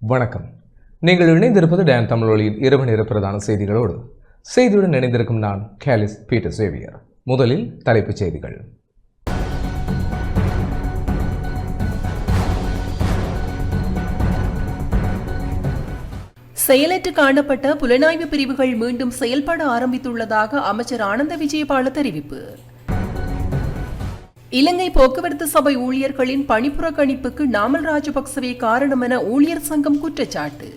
வணக்கம். நீங்கள் இணைந்திருப்பது டேன் தமிழொலியின் இரவு நேர பிரதான செய்திகளோடு. செய்தியுடன் இணைந்திருக்கும் நான் கேலிஸ் பீட்டர் சேவியர். முதலில் தலைப்புச் செய்திகள். செயலற்று காணப்பட்ட புலனாய்வு பிரிவுகள் மீண்டும் செயல்பட ஆரம்பித்துள்ளதாக அமைச்சர் ஆனந்த விஜயபால தெரிவிப்பு. இலங்கை போக்குவரத்து சபை ஊழியர்களின் பணிப்புறக்கணிப்புக்கு நாமல் ராஜபக்சவே காரணம் என ஊழியர் சங்கம் குற்றச்சாட்டு.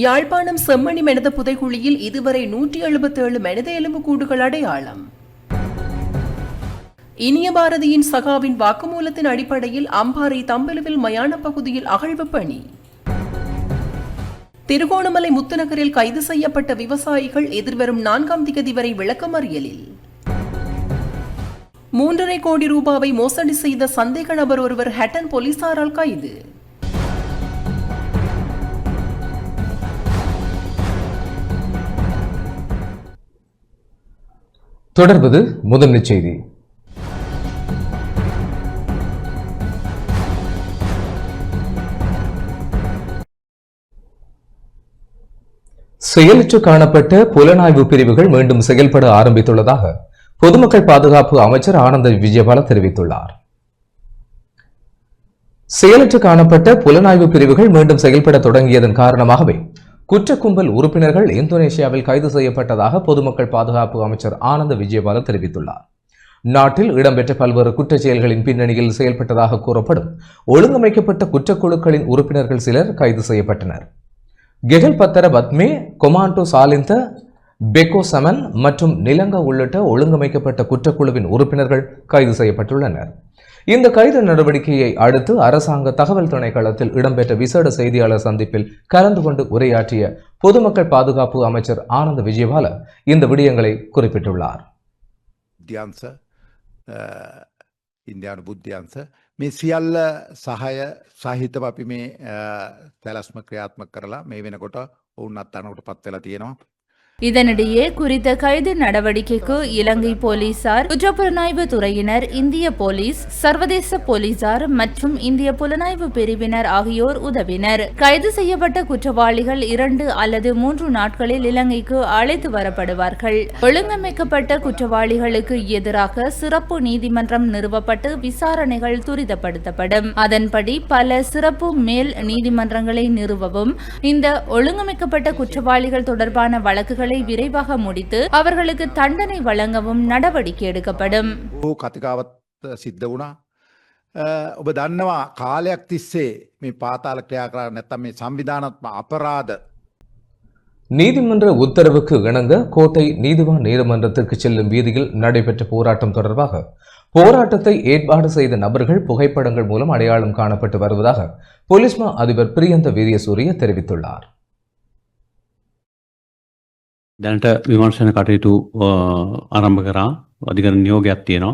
யாழ்ப்பாணம் செம்மணி மனித புதைகுழியில் இதுவரை 177 மனித எலும்புக்கூடுகள் அடையாளம். இனிய பாரதியின் சகாவின் வாக்குமூலத்தின் அடிப்படையில் அம்பாறை தம்பலுவில் மயான பகுதியில் அகழ்வு பணி. திருகோணமலை முத்துநகரில் கைது செய்யப்பட்ட விவசாயிகள் எதிர்வரும் 4ஆம் திகதி வரை விளக்கமறியலில். 3.5 கோடி ரூபாவை மோசடி செய்த சந்தேக நபர் ஒருவர் ஹட்டன் போலீசாரால் கைது. தொடர்வது முதன்மை செய்தி. செயலற்று காணப்பட்ட புலனாய்வு பிரிவுகள் மீண்டும் செயல்பட ஆரம்பித்துள்ளதாக பொதுமக்கள் பாதுகாப்பு அமைச்சர் ஆனந்த விஜயபால தெரிவித்துள்ளார். செயலற்று காணப்பட்ட புலனாய்வு பிரிவுகள் மீண்டும் செயல்பட தொடங்கியதன் காரணமாகவே குற்ற கும்பல் உறுப்பினர்கள் இந்தோனேஷியாவில் கைது செய்யப்பட்டதாக பொதுமக்கள் பாதுகாப்பு அமைச்சர் ஆனந்த விஜயபால தெரிவித்துள்ளார். நாட்டில் இடம்பெற்ற பல்வேறு குற்றச் செயல்களின் பின்னணியில் செயல்பட்டதாக கூறப்படும் ஒழுங்கமைக்கப்பட்ட குற்றக்குழுக்களின் உறுப்பினர்கள் சிலர் கைது செய்யப்பட்டனர். கெகல் பத்தர பத்மே, கொமாண்டோ சாலிந்த, பெக்கோ சமன் மற்றும் நிலங்கா உள்ளிட்ட ஒழுங்கமைக்கப்பட்ட குற்றக்குழுவின் உறுப்பினர்கள் கைது செய்யப்பட்டுள்ளனர். இந்த கைது நடவடிக்கையை அடுத்து அரசாங்க தகவல் திணைக்களத்தில் இடம்பெற்ற விசேட செய்தியாளர் சந்திப்பில் கலந்து கொண்டு உரையாற்றிய பொதுமக்கள் பாதுகாப்பு அமைச்சர் ஆனந்த விஜயபால இந்த விடயங்களை குறிப்பிட்டுள்ளார். ඉන්දයානු බුද්ධ්‍යන්ස මේ සියල්ල සහය සහිතව අපි මේ තැලස්ම ක්‍රියාත්මක කරලා මේ වෙනකොට ඔවුන් අත්අඩංගුවට පත් වෙලා තියෙනවා. இதனிடையே குறித்த கைது நடவடிக்கைக்கு இலங்கை போலீசார், குற்றப்புலனாய்வு துறையினர், இந்திய போலீஸ், சர்வதேச போலீசார் மற்றும் இந்திய புலனாய்வு பிரிவினர் ஆகியோர் உதவினர். கைது செய்யப்பட்ட குற்றவாளிகள் 2 அல்லது 3 நாட்களில் இலங்கைக்கு அழைத்து வரப்படுவார்கள். ஒழுங்கமைக்கப்பட்ட குற்றவாளிகளுக்கு எதிராக சிறப்பு நீதிமன்றம் நிறுவப்பட்டு விசாரணைகள் துரிதப்படுத்தப்படும். அதன்படி பல சிறப்பு மேல் நீதிமன்றங்களை நிறுவவும் இந்த ஒழுங்கமைக்கப்பட்ட குற்றவாளிகள் தொடர்பான வழக்குகள் விரைவாக முடித்து அவர்களுக்கு தண்டனை வழங்கவும் நடவடிக்கை எடுக்கப்படும். කතිකාවත් සිද්ධ වුණා. ඔබ දන්නවා කාලයක් තිස්සේ මේ පාතාල ක්‍රියා කරන්නේ නැත්නම් මේ සංවිධානාත්මක අපරාධ. நீதிமன்ற உத்தரவுக்கு இணங்க கோட்டை நீதிவான் நீதிமன்றத்திற்கு செல்லும் வீதியில் நடைபெற்ற போராட்டம் தொடர்பாக போராட்டத்தை ஏற்பாடு செய்த நபர்கள் புகைப்படங்கள் மூலம் அடையாளம் காணப்பட்டு வருவதாக போலீஸ் மா அதிபர் பிரியந்த வீரியசூரிய தெரிவித்துள்ளார். දැනට විමර්ශන කටයුතු ආරම්භ කරා අධිකරණ නියෝගයක් තියෙනවා.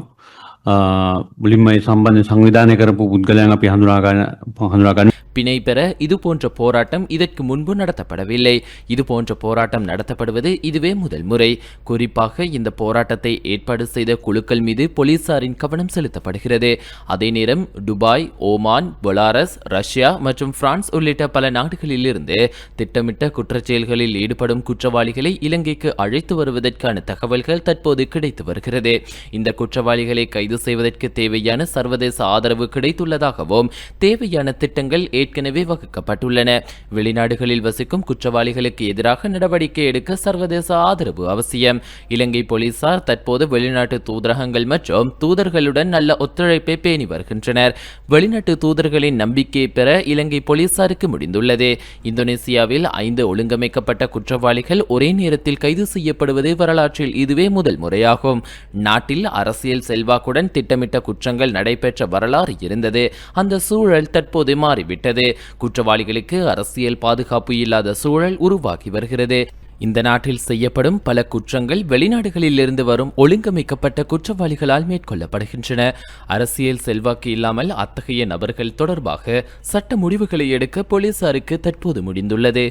මුලින්ම මේ සම්බන්ධ සංවිධානය කරපු පුද්ගලයන් අපි හඳුනාගන්න பிணை பெற இதுபோன்ற போராட்டம் இதற்கு முன்பு நடத்தப்படவில்லை. இதுபோன்ற போராட்டம் நடத்தப்படுவது இதுவே முதல் முறை. குறிப்பாக இந்த போராட்டத்தை ஏற்பாடு செய்த குழுக்கள் மீது போலீசாரின் கவனம் செலுத்தப்படுகிறது. அதே நேரம் துபாய், ஓமான், பொலாரஸ், ரஷ்யா மற்றும் பிரான்ஸ் உள்ளிட்ட பல நாடுகளிலிருந்து திட்டமிட்ட குற்றச்செயல்களில் ஈடுபடும் குற்றவாளிகளை இலங்கைக்கு அழைத்து வருவதற்கான தகவல்கள் தற்போது கிடைத்து வருகிறது. இந்த குற்றவாளிகளை கைது செய்வதற்கு தேவையான சர்வதேச ஆதரவு கிடைத்துள்ளதாகவும் தேவையான திட்டங்கள் ஏற்கனவே வகுக்கப்பட்டுள்ளன. வெளிநாடுகளில் வசிக்கும் குற்றவாளிகளுக்கு எதிராக நடவடிக்கை எடுக்க சர்வதேச ஆதரவு அவசியம். இலங்கை போலீசார் தற்போது வெளிநாட்டு தூதரகங்கள் மற்றும் தூதர்களுடன் நல்ல ஒத்துழைப்பை பேணி வருகின்றனர். வெளிநாட்டு தூதர்களின் நம்பிக்கையை பெற இலங்கை போலீசாருக்கு முடிந்துள்ளது. இந்தோனேசியாவில் 5 ஒழுங்கமைக்கப்பட்ட குற்றவாளிகள் ஒரே நேரத்தில் கைது செய்யப்படுவது வரலாற்றில் இதுவே முதல் முறையாகும். நாட்டில் அரசியல் செல்வாக்குடன் திட்டமிட்ட குற்றங்கள் நடைபெற்ற வரலாறு இருந்தது. அந்த சூழல் தற்போது மாறிவிட்டது. குற்றவாளிகளுக்கு அரசியல் பாதுகாப்பு இல்லாத சூழல் உருவாகி வருகிறது. இந்த நாட்டில் செய்யப்படும் பல குற்றங்கள் வெளிநாடுகளில் இருந்து வரும் ஒழுங்கமைக்கப்பட்ட குற்றவாளிகளால் மேற்கொள்ளப்படுகின்றன. அரசியல் செல்வாக்கு இல்லாமல் அத்தகைய நபர்கள் தொடர்பாக சட்ட முடிவுகளை எடுக்க போலீசாருக்கு தற்போது முடிந்துள்ளது.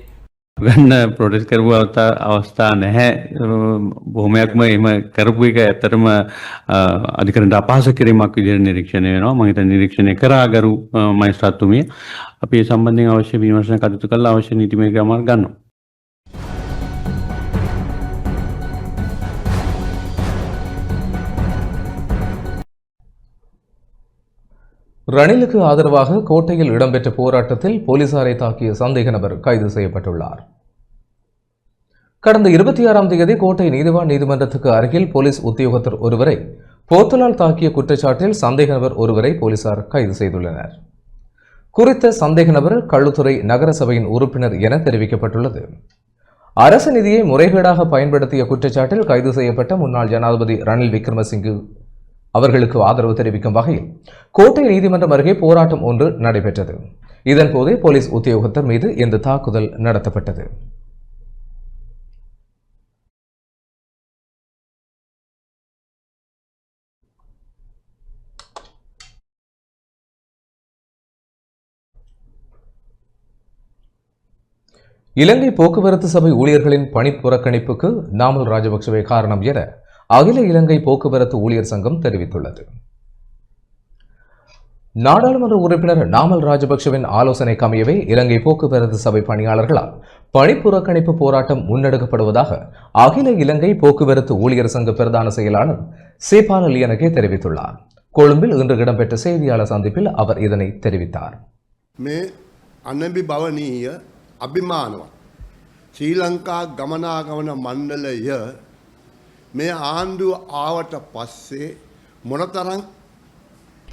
ගන්න ප්‍රොටෙස්ට් කරපු අවස්ථා නැහැ. බොහොමයක්ම එහෙම කරපු එක ඇත්තටම අධිකරණයට අපහාස කිරීමක් විදිහට නිරීක්ෂණය වෙනවා. මම හිතන්නේ නිරීක්ෂණය කරා ගරු මහේස්ත්‍රාත්තුමිය අපි ඒ සම්බන්ධයෙන් අවශ්‍ය විමර්ශන කටයුතු කරලා අවශ්‍ය නීතිමය ක්‍රම ගන්නවා. ரணிலுக்கு ஆதரவாக கோட்டையில் இடம்பெற்ற போராட்டத்தில் போலீசாரை தாக்கிய சந்தேக நபர் கைது செய்யப்பட்டுள்ளார். கடந்த 26ஆம் தேதி கோட்டை நீதிவான் நீதிமன்றத்துக்கு அருகில் போலீஸ் உத்தியோகத்தர் ஒருவரை போத்தலால் தாக்கிய குற்றச்சாட்டில் சந்தேக நபர் ஒருவரை போலீசார் கைது செய்துள்ளனர். குறித்த சந்தேக நபர் களுத்துறை நகர சபையின் உறுப்பினர் என தெரிவிக்கப்பட்டுள்ளது. அரசு நிதியை முறைகேடாக பயன்படுத்திய குற்றச்சாட்டில் கைது செய்யப்பட்ட முன்னாள் ஜனாதிபதி ரணில் விக்ரமசிங்கே அவர்களுக்கு ஆதரவு தெரிவிக்கும் வகையில் கோட்டை நீதிமன்றம் அருகே போராட்டம் ஒன்று நடைபெற்றது. இதன்போது போலீஸ் உத்தியோகத்தர் மீது இந்த தாக்குதல் நடத்தப்பட்டது. இலங்கை போக்குவரத்து சபை ஊழியர்களின் பணி புறக்கணிப்புக்கு நாமல் ராஜபக்சவே காரணம் என அகில இலங்கை போக்குவரத்து ஊழியர் சங்கம் தெரிவித்துள்ளது. நாடாளுமன்ற உறுப்பினர் நாமல் ராஜபக்சவின் ஆலோசனைக்கு அமையவே இலங்கை போக்குவரத்து சபை பணியாளர்களால் பணிப்புறக்கணிப்பு போராட்டம் முன்னெடுக்கப்படுவதாக அகில இலங்கை போக்குவரத்து ஊழியர் சங்க பிரதான செயலாளர் சேபால லியனகே தெரிவித்துள்ளார். கொழும்பில் இன்று இடம்பெற்ற செய்தியாளர் சந்திப்பில் அவர் இதனை தெரிவித்தார். මේ අනබි භවනීය අභිමානවත් ශ්‍රී ලංකා ගමනාගමන මණ්ඩලය මේ ආණ්ඩුව ආවට පස්සේ මොනතරම්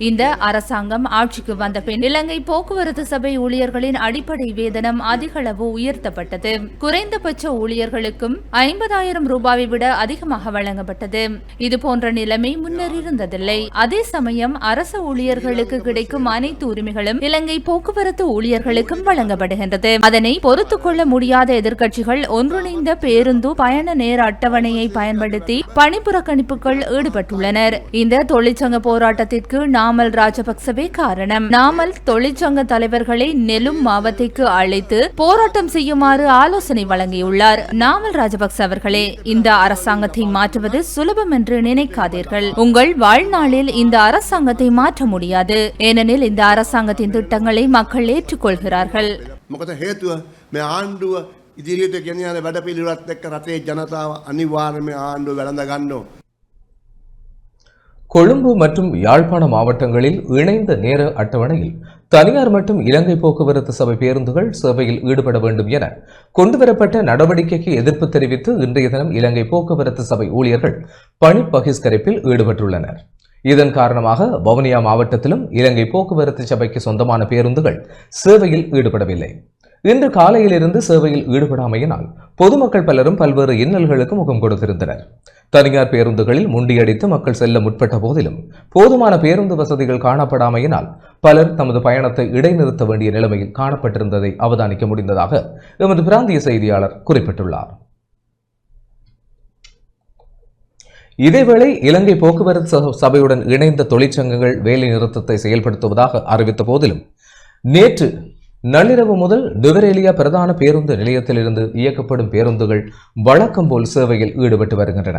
இந்த அரசாங்கம் ஆட்சிக்கு வந்த பின் இலங்கை போக்குவரத்து சபை ஊழியர்களின் அடிப்படை வேதனம் அதிகளவு உயர்த்தப்பட்டது. குறைந்தபட்ச ஊழியர்களுக்கும் 50,000 ரூபாயை விட அதிகமாக வழங்கப்பட்டது. இதுபோன்ற நிலைமை முன்னர் இருந்ததில்லை. அதே சமயம் அரசு ஊழியர்களுக்கு கிடைக்கும் அனைத்து உரிமைகளும் இலங்கை போக்குவரத்து ஊழியர்களுக்கும் வழங்கப்படுகின்றது. அதனை பொறுத்துக் கொள்ள முடியாத எதிர்க்கட்சிகள் ஒன்றிணைந்த பேருந்து பயண நேர அட்டவணையை பயன்படுத்தி பணிப்புறக்கணிப்புகள் ஈடுபட்டுள்ளனர். இந்த தொழிற்சங்க போராட்டத்திற்கு நாமல் ராஜபக்சவே காரணம். நாமல் தொழிற்சங்க தலைவர்களை நெலும் மாவட்டத்திற்கு அழைத்து போராட்டம் செய்யுமாறு ஆலோசனை வழங்கியுள்ளார். நாமல் ராஜபக்ச அவர்களே, இந்த அரசாங்கத்தை மாற்றுவது சுலபம் என்று நினைக்காதீர்கள். உங்கள் வாழ்நாளில் இந்த அரசாங்கத்தை மாற்ற முடியாது. ஏனெனில் இந்த அரசாங்கத்தின் திட்டங்களை மக்கள் ஏற்றுக்கொள்கிறார்கள். මොකද හේතුව මේ ආණ්ඩුව ඉදිරියට ගෙන යන වැඩපිළිවෙලත් එක්ක රටේ ජනතාව අනිවාර්යයෙන්ම ආණ්ඩුව වැළඳ ගන්නවා. கொழும்பு மற்றும் யாழ்ப்பாண மாவட்டங்களில் இணைந்த நேர அட்டவணையில் தனியார் மற்றும் இலங்கை போக்குவரத்து சபை பேருந்துகள் சேவையில் ஈடுபட வேண்டும் என கொண்டுவரப்பட்ட நடவடிக்கைக்கு எதிர்ப்பு தெரிவித்து இன்றைய தினம் இலங்கை போக்குவரத்து சபை ஊழியர்கள் பணி பகிஷ்கரிப்பில் ஈடுபட்டுள்ளனர். இதன் காரணமாக வவுனியா மாவட்டத்திலும் இலங்கை போக்குவரத்து சபைக்கு சொந்தமான பேருந்துகள் சேவையில் ஈடுபடவில்லை. இன்று காலையிலிருந்து சேவையில் ஈடுபடாமையினால் பொதுமக்கள் பலரும் பல்வேறு இன்னல்களுக்கு முகம் கொடுத்திருந்தனர். தனியார் பேருந்துகளில் முண்டியடித்து மக்கள் செல்ல முற்பட்ட போதிலும் போதுமான பேருந்து வசதிகள் காணப்படாமையினால் பலர் தமது பயணத்தை இடைநிறுத்த வேண்டிய நிலைமையில் காணப்பட்டிருந்ததை அவதானிக்க முடிந்ததாக எமது பிராந்திய செய்தியாளர் குறிப்பிட்டுள்ளார். இதேவேளை இலங்கை போக்குவரத்து சபையுடன் இணைந்த தொழிற்சங்கங்கள் வேலை நிறுத்தத்தை செயல்படுத்துவதாக அறிவித்த போதிலும் நேற்று நள்ளிரவு முதல் நுவரெலியா பிரதான பேருந்து நிலையத்திலிருந்து இயக்கப்படும் பேருந்துகள் வழக்கம் போல் சேவையில் ஈடுபட்டு வருகின்றன.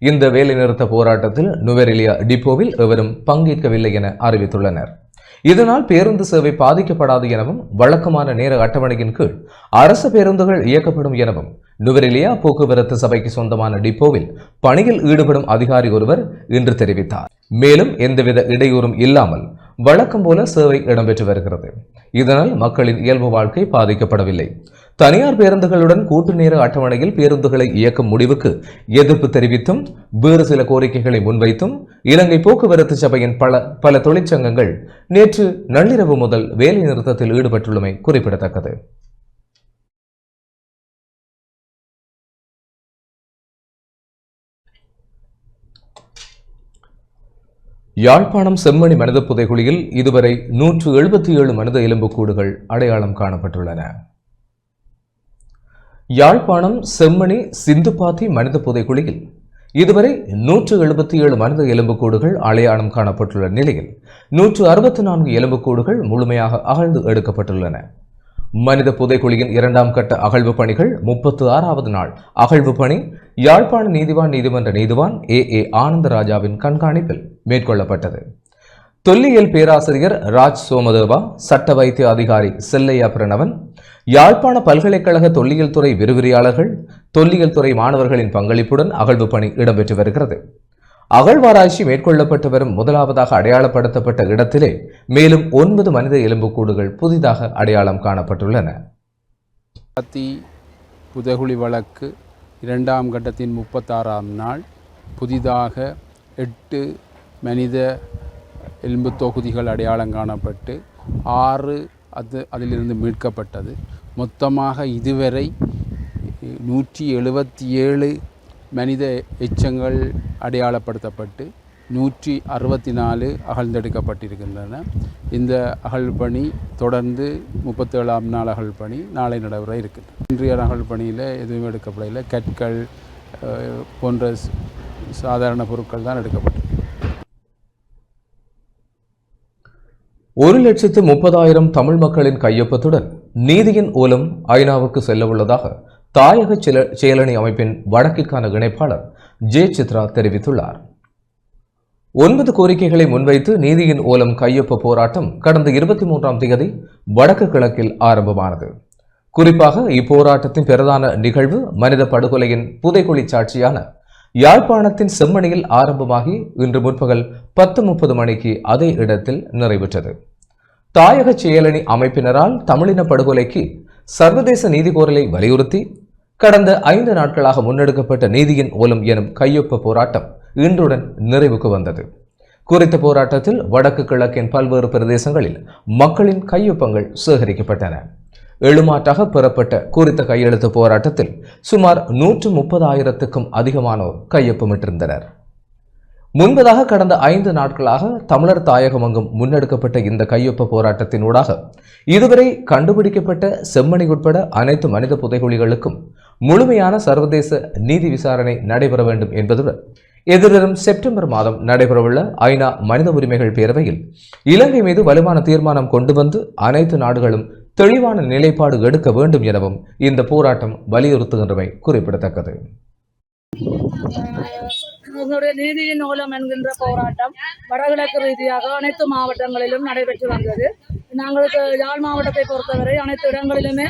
இந்த வேலைநிறுத்த போராட்டத்தில் நுவரெலியா டிப்போவில் எவரும் பங்கேற்கவில்லை என அறிவித்துள்ளனர். இதனால் பேருந்து சேவை பாதிக்கப்படாது எனவும் வழக்கமான நேர அட்டவணையின் கீழ் அரசு பேருந்துகள் இயக்கப்படும் எனவும் நுவரெலியா போக்குவரத்து சபைக்கு சொந்தமான டிப்போவில் பணியில் ஈடுபடும் அதிகாரி ஒருவர் இன்று தெரிவித்தார். மேலும் எந்தவித இடையூறும் இல்லாமல் வழக்கம் போல சேவை இடம்பெற்று வருகிறது. இதனால் மக்களின் இயல்பு வாழ்க்கை பாதிக்கப்படவில்லை. தனியார் பேருந்துகளுடன் கூட்டு நேர அட்டவணையில் பேருந்துகளை இயக்கும் முடிவுக்கு எதிர்ப்பு தெரிவித்தும் வேறு சில கோரிக்கைகளை முன்வைத்தும் இலங்கை போக்குவரத்து சபையின் பல தொழிற்சங்கங்கள் நேற்று நள்ளிரவு முதல் வேலை நிறுத்தத்தில் ஈடுபட்டுள்ளமை குறிப்பிடத்தக்கது. யாழ்ப்பாணம் செம்மணி மனித புதைகுழியில் இதுவரை 177 மனித எலும்புக்கூடுகள் அடையாளம் காணப்பட்டுள்ளன. யாழ்ப்பாணம் செம்மணி சிந்துப்பாத்தி மனித புதைகுழியில் இதுவரை 177 மனித எலும்புக்கூடுகள் அடையாளம் காணப்பட்டுள்ள நிலையில் 164 எலும்புக்கூடுகள் முழுமையாக அகழ்ந்து எடுக்கப்பட்டுள்ளன. மனித புதைக்குழியின் 2ஆம் கட்ட அகழ்வு பணிகள் 36வது நாள் அகழ்வு பணி யாழ்ப்பாண நீதிவான் நீதிமன்ற நீதிவான் ஏ ஆனந்தராஜாவின் கண்காணிப்பில் மேற்கொள்ளப்பட்டது. தொல்லியல் பேராசிரியர் ராஜ் சோமதேவா, சட்ட வைத்திய அதிகாரி செல்லையா பிரணவன், யாழ்ப்பாண பல்கலைக்கழக தொல்லியல் துறை விரிவுரையாளர்கள், தொல்லியல் துறை மாணவர்களின் பங்களிப்புடன் அகழ்வு பணி இடம்பெற்று வருகிறது. அகழ்வாராய்ச்சி மேற்கொள்ளப்பட்டு வரும் முதலாவதாக அடையாளப்படுத்தப்பட்ட இடத்திலே மேலும் 9 மனித எலும்புக்கூடுகள் புதிதாக அடையாளம் காணப்பட்டுள்ளன. புதைகுழி வழக்கு 2ஆம் கட்டத்தின் 36ஆம் நாள் புதிதாக 8 மனித எலும்பு தொகுதிகள் அடையாளம் காணப்பட்டு 6 அதிலிருந்து மீட்கப்பட்டது. மொத்தமாக இதுவரை 177 மனித எச்சங்கள் அடையாளப்படுத்தப்பட்டு 164 அகழ்ந்தெடுக்கப்பட்டிருக்கின்றன. இந்த அகழ்வு பணி தொடர்ந்து 37ஆம் நாள் அகழ்வு பணி நாளை நடைபெற இருக்கின்றது. இன்றைய அகழ்வு பணியில் எதுவும் எடுக்கப்படவில்லை. கற்கள் போன்ற சாதாரண பொருட்கள் தான் எடுக்கப்பட்டது. 1,30,000 தமிழ் மக்களின் கையொப்பத்துடன் நீதியின் ஓலம் ஐநாவுக்கு செல்ல உள்ளதாக தாயக செயலணி அமைப்பின் வடக்கிற்கான இணைப்பாளர் ஜே சித்ரா தெரிவித்துள்ளார். 9 கோரிக்கைகளை முன்வைத்து நீதியின் ஓலம் கையொப்ப போராட்டம் கடந்த 23ஆம் தேதி வடக்கு கிழக்கில் ஆரம்பமானது. குறிப்பாக இப்போராட்டத்தின் பிரதான நிகழ்வு மனித படுகொலையின் புதைகுழி சாட்சியான யாழ்ப்பாணத்தின் செம்மணியில் ஆரம்பமாகி இன்று முற்பகல் 10:30 மணிக்கு அதே இடத்தில் நிறைவுற்றது. தாயக செயலணி அமைப்பினரால் தமிழின படுகொலைக்கு சர்வதேச நீதிகோரலை வலியுறுத்தி கடந்த 5 நாட்களாக முன்னெடுக்கப்பட்ட நீதியின் ஓலம் எனும் கையொப்ப போராட்டம் இன்றுடன் நிறைவுக்கு வந்தது. குறித்த போராட்டத்தில் வடக்கு கிழக்கின் பல்வேறு பிரதேசங்களில் மக்களின் கையொப்பங்கள் சேகரிக்கப்பட்டன. எழுமாற்றாக பெறப்பட்ட குறித்த கையெழுத்து போராட்டத்தில் சுமார் 130,000க்கும் அதிகமானோர் கையொப்பமிட்டிருந்தனர். முன்பதாக கடந்த 5 நாட்களாக தமிழர் தாயகமெங்கும் முன்னெடுக்கப்பட்ட இந்த கையொப்ப போராட்டத்தினூடாக இதுவரை கண்டுபிடிக்கப்பட்ட செம்மணி உட்பட அனைத்து மனித புதைகுழிகளுக்கும் முழுமையான சர்வதேச நீதி விசாரணை நடைபெற வேண்டும் என்பதுடன் எதிர்வரும் செப்டம்பர் மாதம் நடைபெறவுள்ள ஐநா மனித உரிமைகள் பேரவையில் இலங்கை மீது வலுவான தீர்மானம் கொண்டு வந்து அனைத்து நாடுகளும் தெளிவான நிலைப்பாடு எடுக்க வேண்டும் எனவும் இந்த போராட்டம் வலியுறுத்துகின்றமை குறிப்பிடத்தக்கது. எங்களுடைய நீதியின் ஓலம் என்கின்ற போராட்டம் வடகிழக்கு ரீதியாக அனைத்து மாவட்டங்களிலும் நடைபெற்று வந்தது. நாங்களுக்கு யாழ் மாவட்டத்தை பொறுத்தவரை அனைத்து இடங்களிலுமே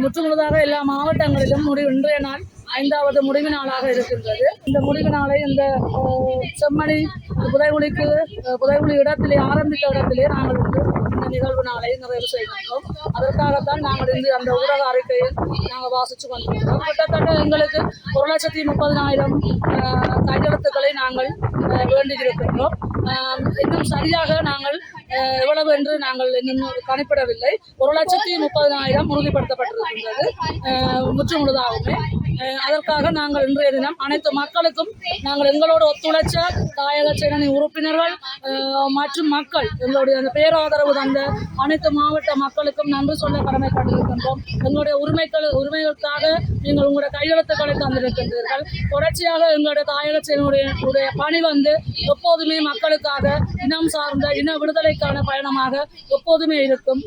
முற்றுமுழுதாக எல்லா மாவட்டங்களிலும் இன்றைய நாள் 5வது முடிவு நாளாக இருக்கின்றது. இந்த முடிவு நாளை இந்த செம்மணி புதைகுழி இடத்திலே ஆரம்பித்த இடத்திலே நாங்கள் இந்த நிகழ்வு நாளை நிறைவு செய்கின்றோம். அதற்காகத்தான் நாங்கள் இன்று அந்த ஊடக அறிக்கையை நாங்கள் வாசித்து கொண்டிருக்கிறோம். கிட்டத்தட்ட எங்களுக்கு 1,30,000 கையெழுத்துக்களை நாங்கள் வேண்டியிருக்கின்றோம். இன்னும் சரியாக நாங்கள் எவ்வளவு என்று நாங்கள் இன்னும் கணிப்பிடவில்லை. 1,30,000 உறுதிப்படுத்தப்பட்டிருக்கின்றது முற்றுமுழுதாகவே. அதற்காக நாங்கள் இன்றைய தினம் அனைத்து மக்களுக்கும் நாங்கள் எங்களோடு ஒத்துழைச்ச தாயக செயலணி உறுப்பினர்கள் மற்றும் மக்கள் எங்களுடைய அந்த பேராதரவு தந்த அனைத்து மாவட்ட மக்களுக்கும் நன்றி சொல்ல கடமைப்பட்டிருக்கின்றோம். எங்களுடைய உரிமைகளுக்காக நீங்கள் உங்களுடைய கையெழுத்துக்களை தந்திருக்கின்றீர்கள். தொடர்ச்சியாக எங்களுடைய தாயக செயலனுடைய பணி வந்து எப்போதுமே மக்களுக்காக இனம் சார்ந்த இன விடுதலைக்கான பயணமாக எப்போதுமே இருக்கும்.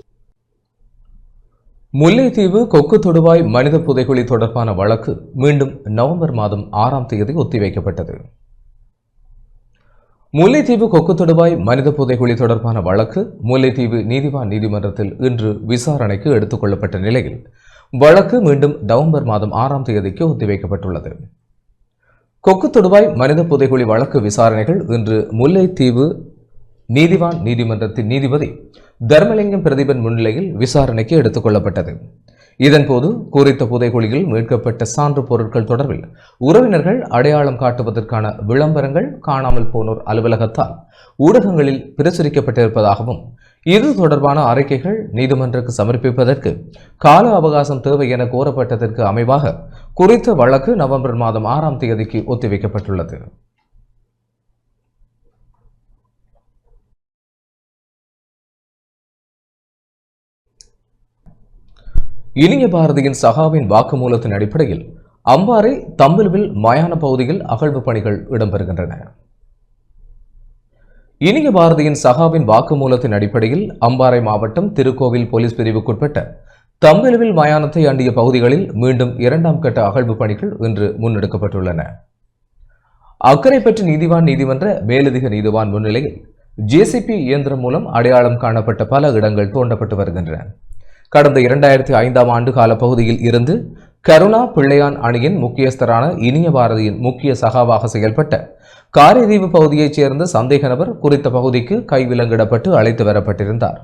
முல்லைத்தீவு கொக்கு தொடுவாய் மனித புதைகுழி தொடர்பான வழக்கு மீண்டும் நவம்பர் மாதம் 6ஆம் தேதி ஒத்திவைக்கப்பட்டது. முல்லைத்தீவு கொக்கு தொடுவாய் மனித புதைகுழி தொடர்பான வழக்கு முல்லைத்தீவு நீதிவான் நீதிமன்றத்தில் இன்று விசாரணைக்கு எடுத்துக் கொள்ளப்பட்ட நிலையில் வழக்கு மீண்டும் நவம்பர் மாதம் 6ஆம் தேதிக்கு ஒத்திவைக்கப்பட்டுள்ளது. கொக்கு தொடுவாய் மனித புதைகுழி வழக்கு விசாரணைகள் இன்று முல்லைத்தீவு நீதிவான் நீதிமன்றத்தின் நீதிபதி தர்மலிங்கம் பிரதீபன் முன்னிலையில் விசாரணைக்கு எடுத்துக் கொள்ளப்பட்டது. இதன்போது குறித்த புதைகுழியில் மீட்கப்பட்ட சான்று பொருட்கள் தொடர்பில் உறவினர்கள் அடையாளம் காட்டுவதற்கான விளம்பரங்கள் காணாமல் போனோர் அலுவலகத்தால் ஊடகங்களில் பிரசுரிக்கப்பட்டிருப்பதாகவும் இது தொடர்பான அறிக்கைகள் நீதிமன்றக்கு சமர்ப்பிப்பதற்கு கால அவகாசம் தேவை என கோரப்பட்டதற்கு அமைவாக குறித்த வழக்கு நவம்பர் மாதம் 6ஆம் தேதிக்கு ஒத்திவைக்கப்பட்டுள்ளது. இனிய பாரதியின் சகாவின் வாக்குமூலத்தின் அடிப்படையில் அம்பாறை தம்பிலுவில் மயான பகுதியில் அகழ்வு பணிகள் இடம்பெறுகின்றன. இனிய பாரதியின் சகாவின் வாக்குமூலத்தின் அடிப்படையில் அம்பாறை மாவட்டம் திருக்கோவில் போலீஸ் பிரிவுக்குட்பட்ட தம்பலுவில் மயானத்தை அண்டிய பகுதிகளில் மீண்டும் 2ஆம் கட்ட அகழ்வு பணிகள் இன்று முன்னெடுக்கப்பட்டுள்ளன. அக்கரைப்பற்று நீதிவான் நீதிமன்ற மேலதிக நீதிவான் முன்னிலையில் ஜேசிபி இயந்திரம் மூலம் அடையாளம் காணப்பட்ட பல இடங்கள் தோண்டப்பட்டு வருகின்றன. கடந்த 2005ஆம் ஆண்டு கால பகுதியில் இருந்து கருணா பிள்ளையான் அணியின் முக்கியஸ்தரான இனிய பாரதியின் முக்கிய சகாவாக செயல்பட்ட காரைதீவு பகுதியைச் சேர்ந்த சந்தேக நபர் குறித்த பகுதிக்கு கைவிலங்கிடப்பட்டு அழைத்து வரப்பட்டிருந்தார்.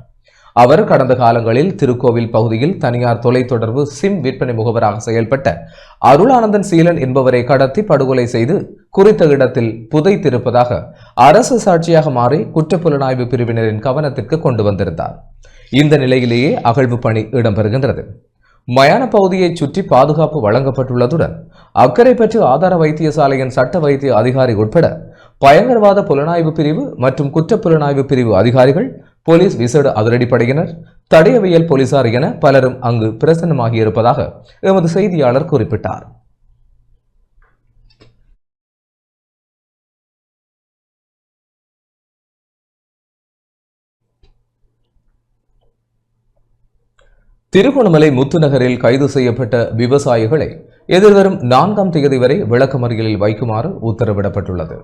அவர் கடந்த காலங்களில் திருக்கோவில் பகுதியில் தனியார் தொலைத்தொடர்பு சிம் விற்பனை முகவராக செயல்பட்ட அருளானந்தன் சீலன் என்பவரை கடத்தி படுகொலை செய்து குறித்த இடத்தில் புதைத்திருப்பதாக அரசு சாட்சியாக மாறி குற்றப்புலனாய்வு பிரிவினரின் கவனத்திற்கு கொண்டு வந்திருந்தார். இந்த நிலையிலேயே அகழ்வு பணி இடம்பெறுகின்றது. மயான பகுதியைச் சுற்றி பாதுகாப்பு வழங்கப்பட்டுள்ளதுடன் அக்கரைப்பற்று ஆதார வைத்தியசாலையின் சட்ட வைத்திய அதிகாரி உட்பட பயங்கரவாத புலனாய்வு பிரிவு மற்றும் குற்றப்புலனாய்வு பிரிவு அதிகாரிகள், போலீஸ் விசேட அதிரடிப்படையினர், தடயவியல் போலீசார் என பலரும் அங்கு பிரசன்னமாகியிருப்பதாக எமது செய்தியாளர் குறிப்பிட்டார். திருகோணமலை முத்துநகரில் கைது செய்யப்பட்ட விவசாயிகளை எதிர்வரும் 4ஆம் தேதி வரை விளக்கமறியலில் வைக்குமாறு உத்தரவிடப்பட்டுள்ளது.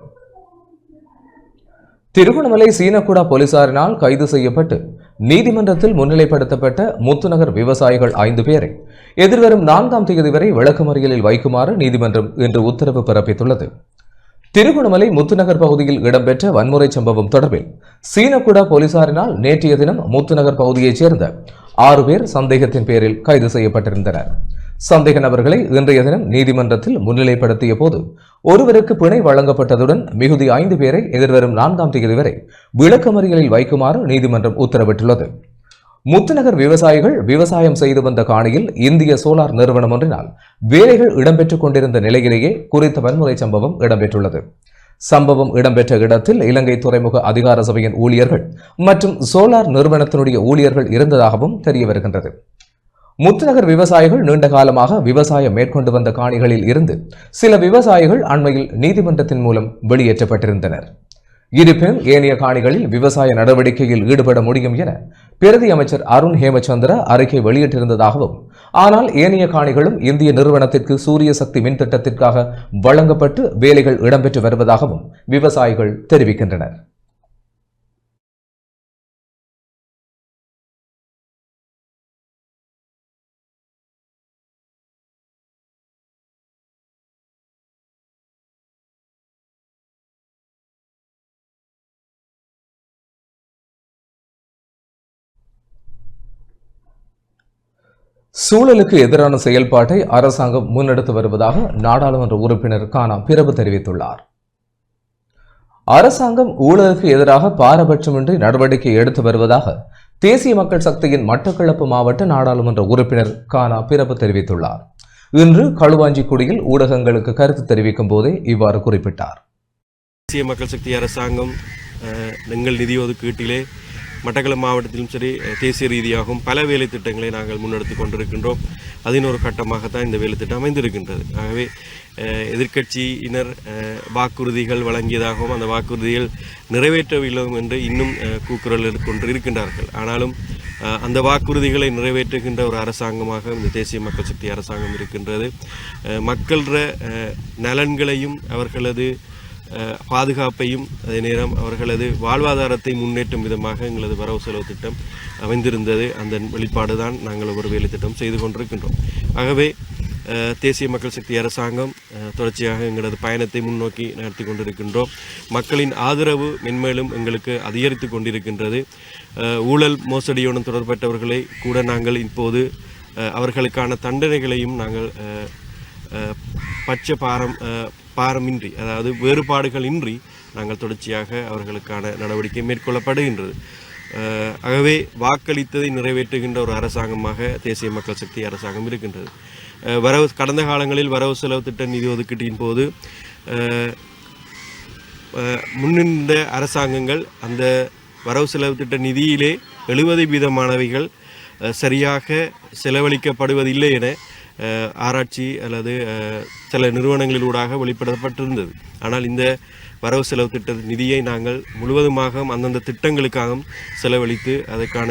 திருகோணமலை சீனக்குடா போலீசாரினால் கைது செய்யப்பட்டு நீதிமன்றத்தில் முன்னிலைப்படுத்தப்பட்ட முத்துநகர் விவசாயிகள் 5 பேரை எதிர்வரும் 4ஆம் தேதி வரை விளக்கமறியலில் வைக்குமாறு நீதிமன்றம் இன்று உத்தரவு பிறப்பித்துள்ளது. திருகோணமலை முத்துநகர் பகுதியில் இடம்பெற்ற வன்முறை சம்பவம் தொடர்பில் சீனக்குடா போலீசாரினால் நேற்றைய தினம் முத்துநகர் பகுதியைச் சேர்ந்த 6 பேர் சந்தேகத்தின் பேரில் கைது செய்யப்பட்டிருந்தனர். சந்தேக நபர்களை இன்றைய தினம் நீதிமன்றத்தில் முன்னிலைப்படுத்திய போது ஒருவருக்கு பிணை வழங்கப்பட்டதுடன் மிகுதி 5 பேரை எதிர்வரும் 4ஆம் தேதி வரை விளக்கமறியலில் வைக்குமாறு நீதிமன்றம் உத்தரவிட்டுள்ளது. முத்துநகர் விவசாயிகள் விவசாயம் செய்து வந்த காணியில் இந்திய சோலார் நிறுவனம் ஒன்றினால் வேலைகள் இடம்பெற்றுக் கொண்டிருந்த நிலையிலேயே குறித்த வன்முறை சம்பவம் இடம்பெற்றுள்ளது. சம்பவம் இடம்பெற்ற இடத்தில் இலங்கை துறைமுக அதிகார சபையின் ஊழியர்கள் மற்றும் சோலார் நிறுவனத்தினுடைய ஊழியர்கள் இருந்ததாகவும் தெரிய வருகின்றது. முத்துநகர் விவசாயிகள் நீண்ட காலமாக விவசாயம் மேற்கொண்டு வந்த காணிகளில் இருந்து சில விவசாயிகள் அண்மையில் நீதிமன்றத்தின் மூலம் வெளியேற்றப்பட்டிருந்தனர். இருப்பினும் ஏனைய காணிகளில் விவசாய நடவடிக்கையில் ஈடுபட முடியும் என பிரதி அமைச்சர் அருண் ஹேமச்சந்திர அறிக்கை வெளியிட்டிருந்ததாகவும், ஆனால் ஏனைய காணிகளும் இந்திய நிறுவனத்திற்கு சூரிய சக்தி மின் திட்டத்திற்காக வழங்கப்பட்டு வேலைகள் இடம்பெற்று வருவதாகவும் விவசாயிகள் தெரிவிக்கின்றனர். சூழலுக்கு எதிரான செயல்பாட்டை அரசாங்கம் முன்னெடுத்து வருவதாக நாடாளுமன்ற உறுப்பினர் கானா பிரபு தெரிவித்துள்ளார். அரசாங்கம் ஊழலுக்கு எதிராக பாரபட்சமின்றி நடவடிக்கை எடுத்து வருவதாக தேசிய மக்கள் சக்தியின் மட்டக்களப்பு மாவட்ட நாடாளுமன்ற உறுப்பினர் கானா பிரபு தெரிவித்துள்ளார். இன்று களுவாஞ்சிக்குடியில் ஊடகங்களுக்கு கருத்து தெரிவிக்கும் போதே இவ்வாறு குறிப்பிட்டார். தேசிய மக்கள் சக்தி அரசாங்கம் எங்கள் நிதி ஒதுக்கீட்டிலே மட்டக்களப்பு மாவட்டத்திலும் சரி தேசிய ரீதியாகவும் பல வேலை திட்டங்களை நாங்கள் முன்னெடுத்து கொண்டிருக்கின்றோம். அதன் ஒரு கட்டமாகத்தான் இந்த வேலை திட்டம் அமைந்திருக்கின்றது. ஆகவே எதிர்க்கட்சியினர் வாக்குறுதிகள் வழங்கியதாகவும் அந்த வாக்குறுதிகள் நிறைவேற்றவில்லை என்று இன்னும் கூக்குரல் கொண்டு இருக்கின்றார்கள். ஆனாலும் அந்த வாக்குறுதிகளை நிறைவேற்றுகின்ற ஒரு அரசாங்கமாக இந்த தேசிய மக்கள் சக்தி அரசாங்கம் இருக்கின்றது. மக்கள நலன்களையும் அவர்களது பாதுகாப்பையும் அதே நேரம் அவர்களது வாழ்வாதாரத்தை முன்னேற்றும் விதமாக எங்களது வரவு செலவு திட்டம் அமைந்திருந்தது. அந்த வெளிப்பாடு தான் நாங்கள் ஒரு வேலை திட்டம் செய்து கொண்டிருக்கின்றோம். ஆகவே தேசிய மக்கள் சக்தி அரசாங்கம் தொடர்ச்சியாக எங்களது பயணத்தை முன்னோக்கி நடத்தி கொண்டிருக்கின்றோம். மக்களின் ஆதரவு மென்மேலும் எங்களுக்கு அதிகரித்து கொண்டிருக்கின்றது. ஊழல் மோசடியுடன் தொடர்பட்டவர்களை கூட நாங்கள் இப்போது அவர்களுக்கான தண்டனைகளையும் நாங்கள் பாரமின்றி, அதாவது வேறுபாடுகள் இன்றி நாங்கள் தொடர்ச்சியாக அவர்களுக்கான நடவடிக்கை மேற்கொள்ளப்படுகின்றது. ஆகவே வாக்களித்ததை நிறைவேற்றுகின்ற ஒரு அரசாங்கமாக தேசிய மக்கள் சக்தி அரசாங்கம் இருக்கின்றது. கடந்த காலங்களில் வரவு செலவு திட்ட நிதி ஒதுக்கீட்டின் போது முன்னின்ற அரசாங்கங்கள் அந்த வரவு செலவு திட்ட நிதியிலே 70% சரியாக செலவழிக்கப்படுவதில்லை என ஆராய்ச்சி அல்லது சில நிறுவனங்களிலூடாக வெளிப்படுத்தப்பட்டிருந்தது. ஆனால் இந்த வரவு செலவு திட்ட நிதியை நாங்கள் முழுவதுமாக அந்தந்த திட்டங்களுக்காக செலவழித்து அதற்கான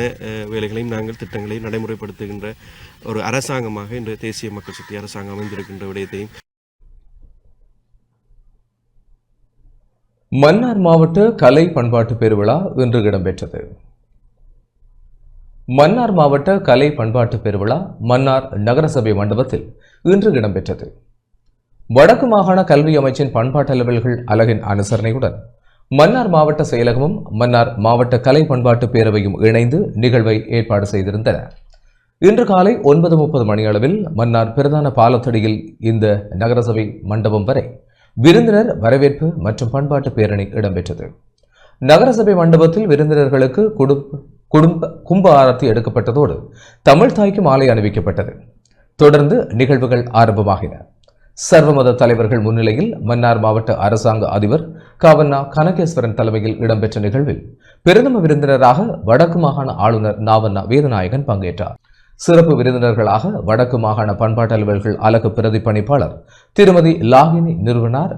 வேலைகளையும் நாங்கள் திட்டங்களை நடைமுறைப்படுத்துகின்ற ஒரு அரசாங்கமாக இன்று தேசிய மக்கள் சக்தி அரசாங்கம் அமைந்திருக்கின்ற விடயத்தையும். மன்னார் மாவட்ட கலை பண்பாட்டு பெருவிழா இன்று இடம்பெற்றது. மன்னார் மாவட்ட கலை பண்பாட்டு பெருவிழா மன்னார் நகரசபை மண்டபத்தில் இன்று இடம்பெற்றது. வடக்கு மாகாண கல்வி அமைச்சின் பண்பாட்டு அலுவல்கள் அலகின் அனுசரணையுடன் மன்னார் மாவட்ட செயலகமும் மன்னார் மாவட்ட கலை பண்பாட்டு பேரவையும் இணைந்து நிகழ்வை ஏற்பாடு செய்திருந்தன. இன்று காலை 9:30 மணியளவில் மன்னார் பிரதான பாலத்தடியில் இந்த நகரசபை மண்டபம் வரை விருந்தினர் வரவேற்பு மற்றும் பண்பாட்டு பேரணி இடம்பெற்றது. நகரசபை மண்டபத்தில் விருந்தினர்களுக்கு கும்ப ஆரத்தி எடுக்கப்பட்டதோடு தமிழ் தாய்க்கு மாலை அணிவிக்கப்பட்டது. தொடர்ந்து நிகழ்வுகள் ஆரம்பமாகின. சர்வமத தலைவர்கள் முன்னிலையில் மன்னார் மாவட்ட அரசாங்க அதிபர் காவண்ணா கனகேஸ்வரன் தலைமையில் இடம்பெற்ற நிகழ்வில் பிரதம விருந்தினராக வடக்கு மாகாண ஆளுநர் நாவண்ணா வேதநாயகன் பங்கேற்றார். சிறப்பு விருந்தினர்களாக வடக்கு மாகாண பண்பாட்டு அலுவல்கள் அலகு பிரதிப்பணிப்பாளர் திருமதி லாகினி நிறுவனார்,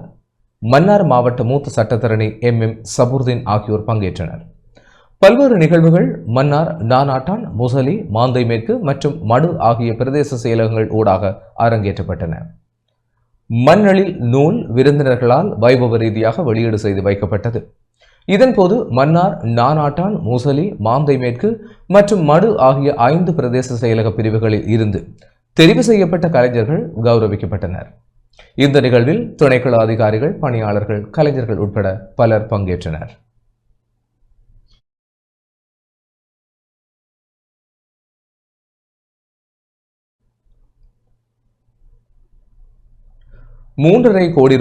மன்னார் மாவட்ட மூத்த சட்டத்தரணி MM சபுர்தீன் ஆகியோர் பங்கேற்றனர். பல்வேறு நிகழ்வுகள் மன்னார், நானாட்டான், முசலி, மாந்தை மேற்கு மற்றும் மடு ஆகிய பிரதேச செயலகங்கள் ஊடாக அரங்கேற்றப்பட்டன. மண்ணெழில் நூல் விருந்தினர்களால் வைபவ ரீதியாக வெளியீடு செய்து வைக்கப்பட்டது. இதன்போது மன்னார், நானாட்டான், முசலி, மாந்தை மேற்கு மற்றும் மடு ஆகிய 5 பிரதேச செயலக பிரிவுகளில் இருந்து தெரிவு செய்யப்பட்ட கலைஞர்கள் கௌரவிக்கப்பட்டனர். இந்த நிகழ்வில் துணைக்கள அதிகாரிகள், பணியாளர்கள், கலைஞர்கள் உட்பட பலர் பங்கேற்றனர். $3.5 கோடி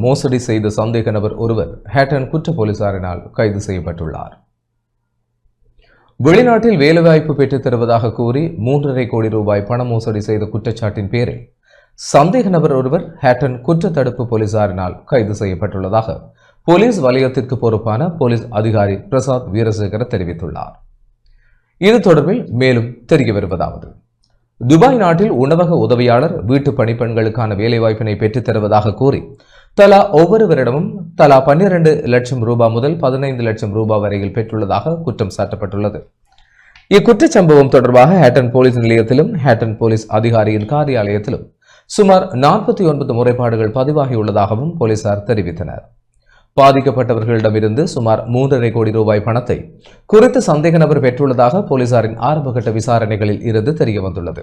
மோசடி செய்த சந்தேக நபர் ஒருவர் ஹேட்டன் குற்ற போலீசாரினால் கைது செய்யப்பட்டுள்ளார். வெளிநாட்டில் வேலைவாய்ப்பு பெற்றுத் தருவதாக கூறி $3.5 கோடி பண மோசடி செய்த குற்றச்சாட்டின் பேரில் சந்தேக நபர் ஒருவர் ஹேட்டன் குற்ற தடுப்பு போலீசாரினால் கைது செய்யப்பட்டுள்ளதாக போலீஸ் வலயத்திற்கு பொறுப்பான போலீஸ் அதிகாரி பிரசாத் வீரசேகர தெரிவித்துள்ளார். இது தொடர்பில் மேலும் தெரிய வருவதாவது: துபாய் நாட்டில் உணவக உதவியாளர் வீட்டு பணிப்பெண்களுக்கான வேலைவாய்ப்பினை பெற்றுத் தருவதாக கூறி தலா ஒவ்வொருவரிடமும் தலா 12 லட்சம் ரூபாய் முதல் 15 லட்சம் ரூபாய் வரையில் பெற்றுள்ளதாக குற்றம் சாட்டப்பட்டுள்ளது. இக்குற்றச் சம்பவம் தொடர்பாக ஹேட்டன் போலீஸ் நிலையத்திலும் ஹேட்டன் போலீஸ் அதிகாரியின் காரியாலயத்திலும் சுமார் 49 முறைப்பாடுகள் பதிவாகியுள்ளதாகவும் போலீசார் தெரிவித்தனர். பாதிக்கப்பட்டவர்களிடமிருந்து சுமார் $3.5 கோடி பணத்தை குறித்த சந்தேக நபர் பெற்றுள்ளதாக போலீசாரின் ஆரம்பகட்ட விசாரணைகளில் இருந்து தெரிய வந்துள்ளது.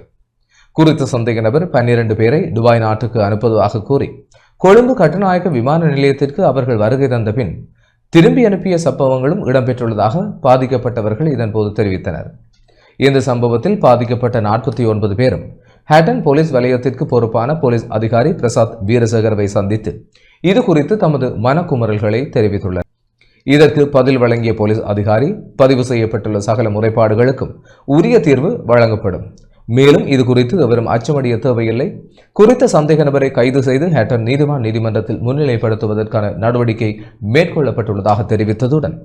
குறித்த சந்தேக நபர் 12 பேரை துபாய் நாட்டுக்கு அனுப்புவதாக கூறி கொழும்பு கட்டுநாயக்க விமான நிலையத்திற்கு அவர்கள் வருகை தந்த பின் திரும்பி அனுப்பிய சம்பவங்களும் இடம்பெற்றுள்ளதாக பாதிக்கப்பட்டவர்கள் இதன்போது தெரிவித்தனர். இந்த சம்பவத்தில் பாதிக்கப்பட்ட 49 பேரும் ஹேட்டன் போலீஸ் வலயத்திற்கு பொறுப்பான போலீஸ் அதிகாரி பிரசாத் வீரசேகரவை சந்தித்து இது குறித்து தமது மனக்குமரல்களை தெரிவித்துள்ளனர். இதற்கு பதில் வழங்கிய போலீஸ் அதிகாரி பதிவு செய்யப்பட்டுள்ள சகல முறைப்பாடுகளுக்கும் உரிய தீர்வு வழங்கப்படும், மேலும் இது குறித்து எவரும் அச்சமடைய தேவையில்லை, குறித்த சந்தேக நபரை கைது செய்து ஹேட்டன் நீதிமன்றத்தில் முன்னிலைப்படுத்துவதற்கான நடவடிக்கை மேற்கொள்ளப்பட்டுள்ளதாக தெரிவித்ததுடன்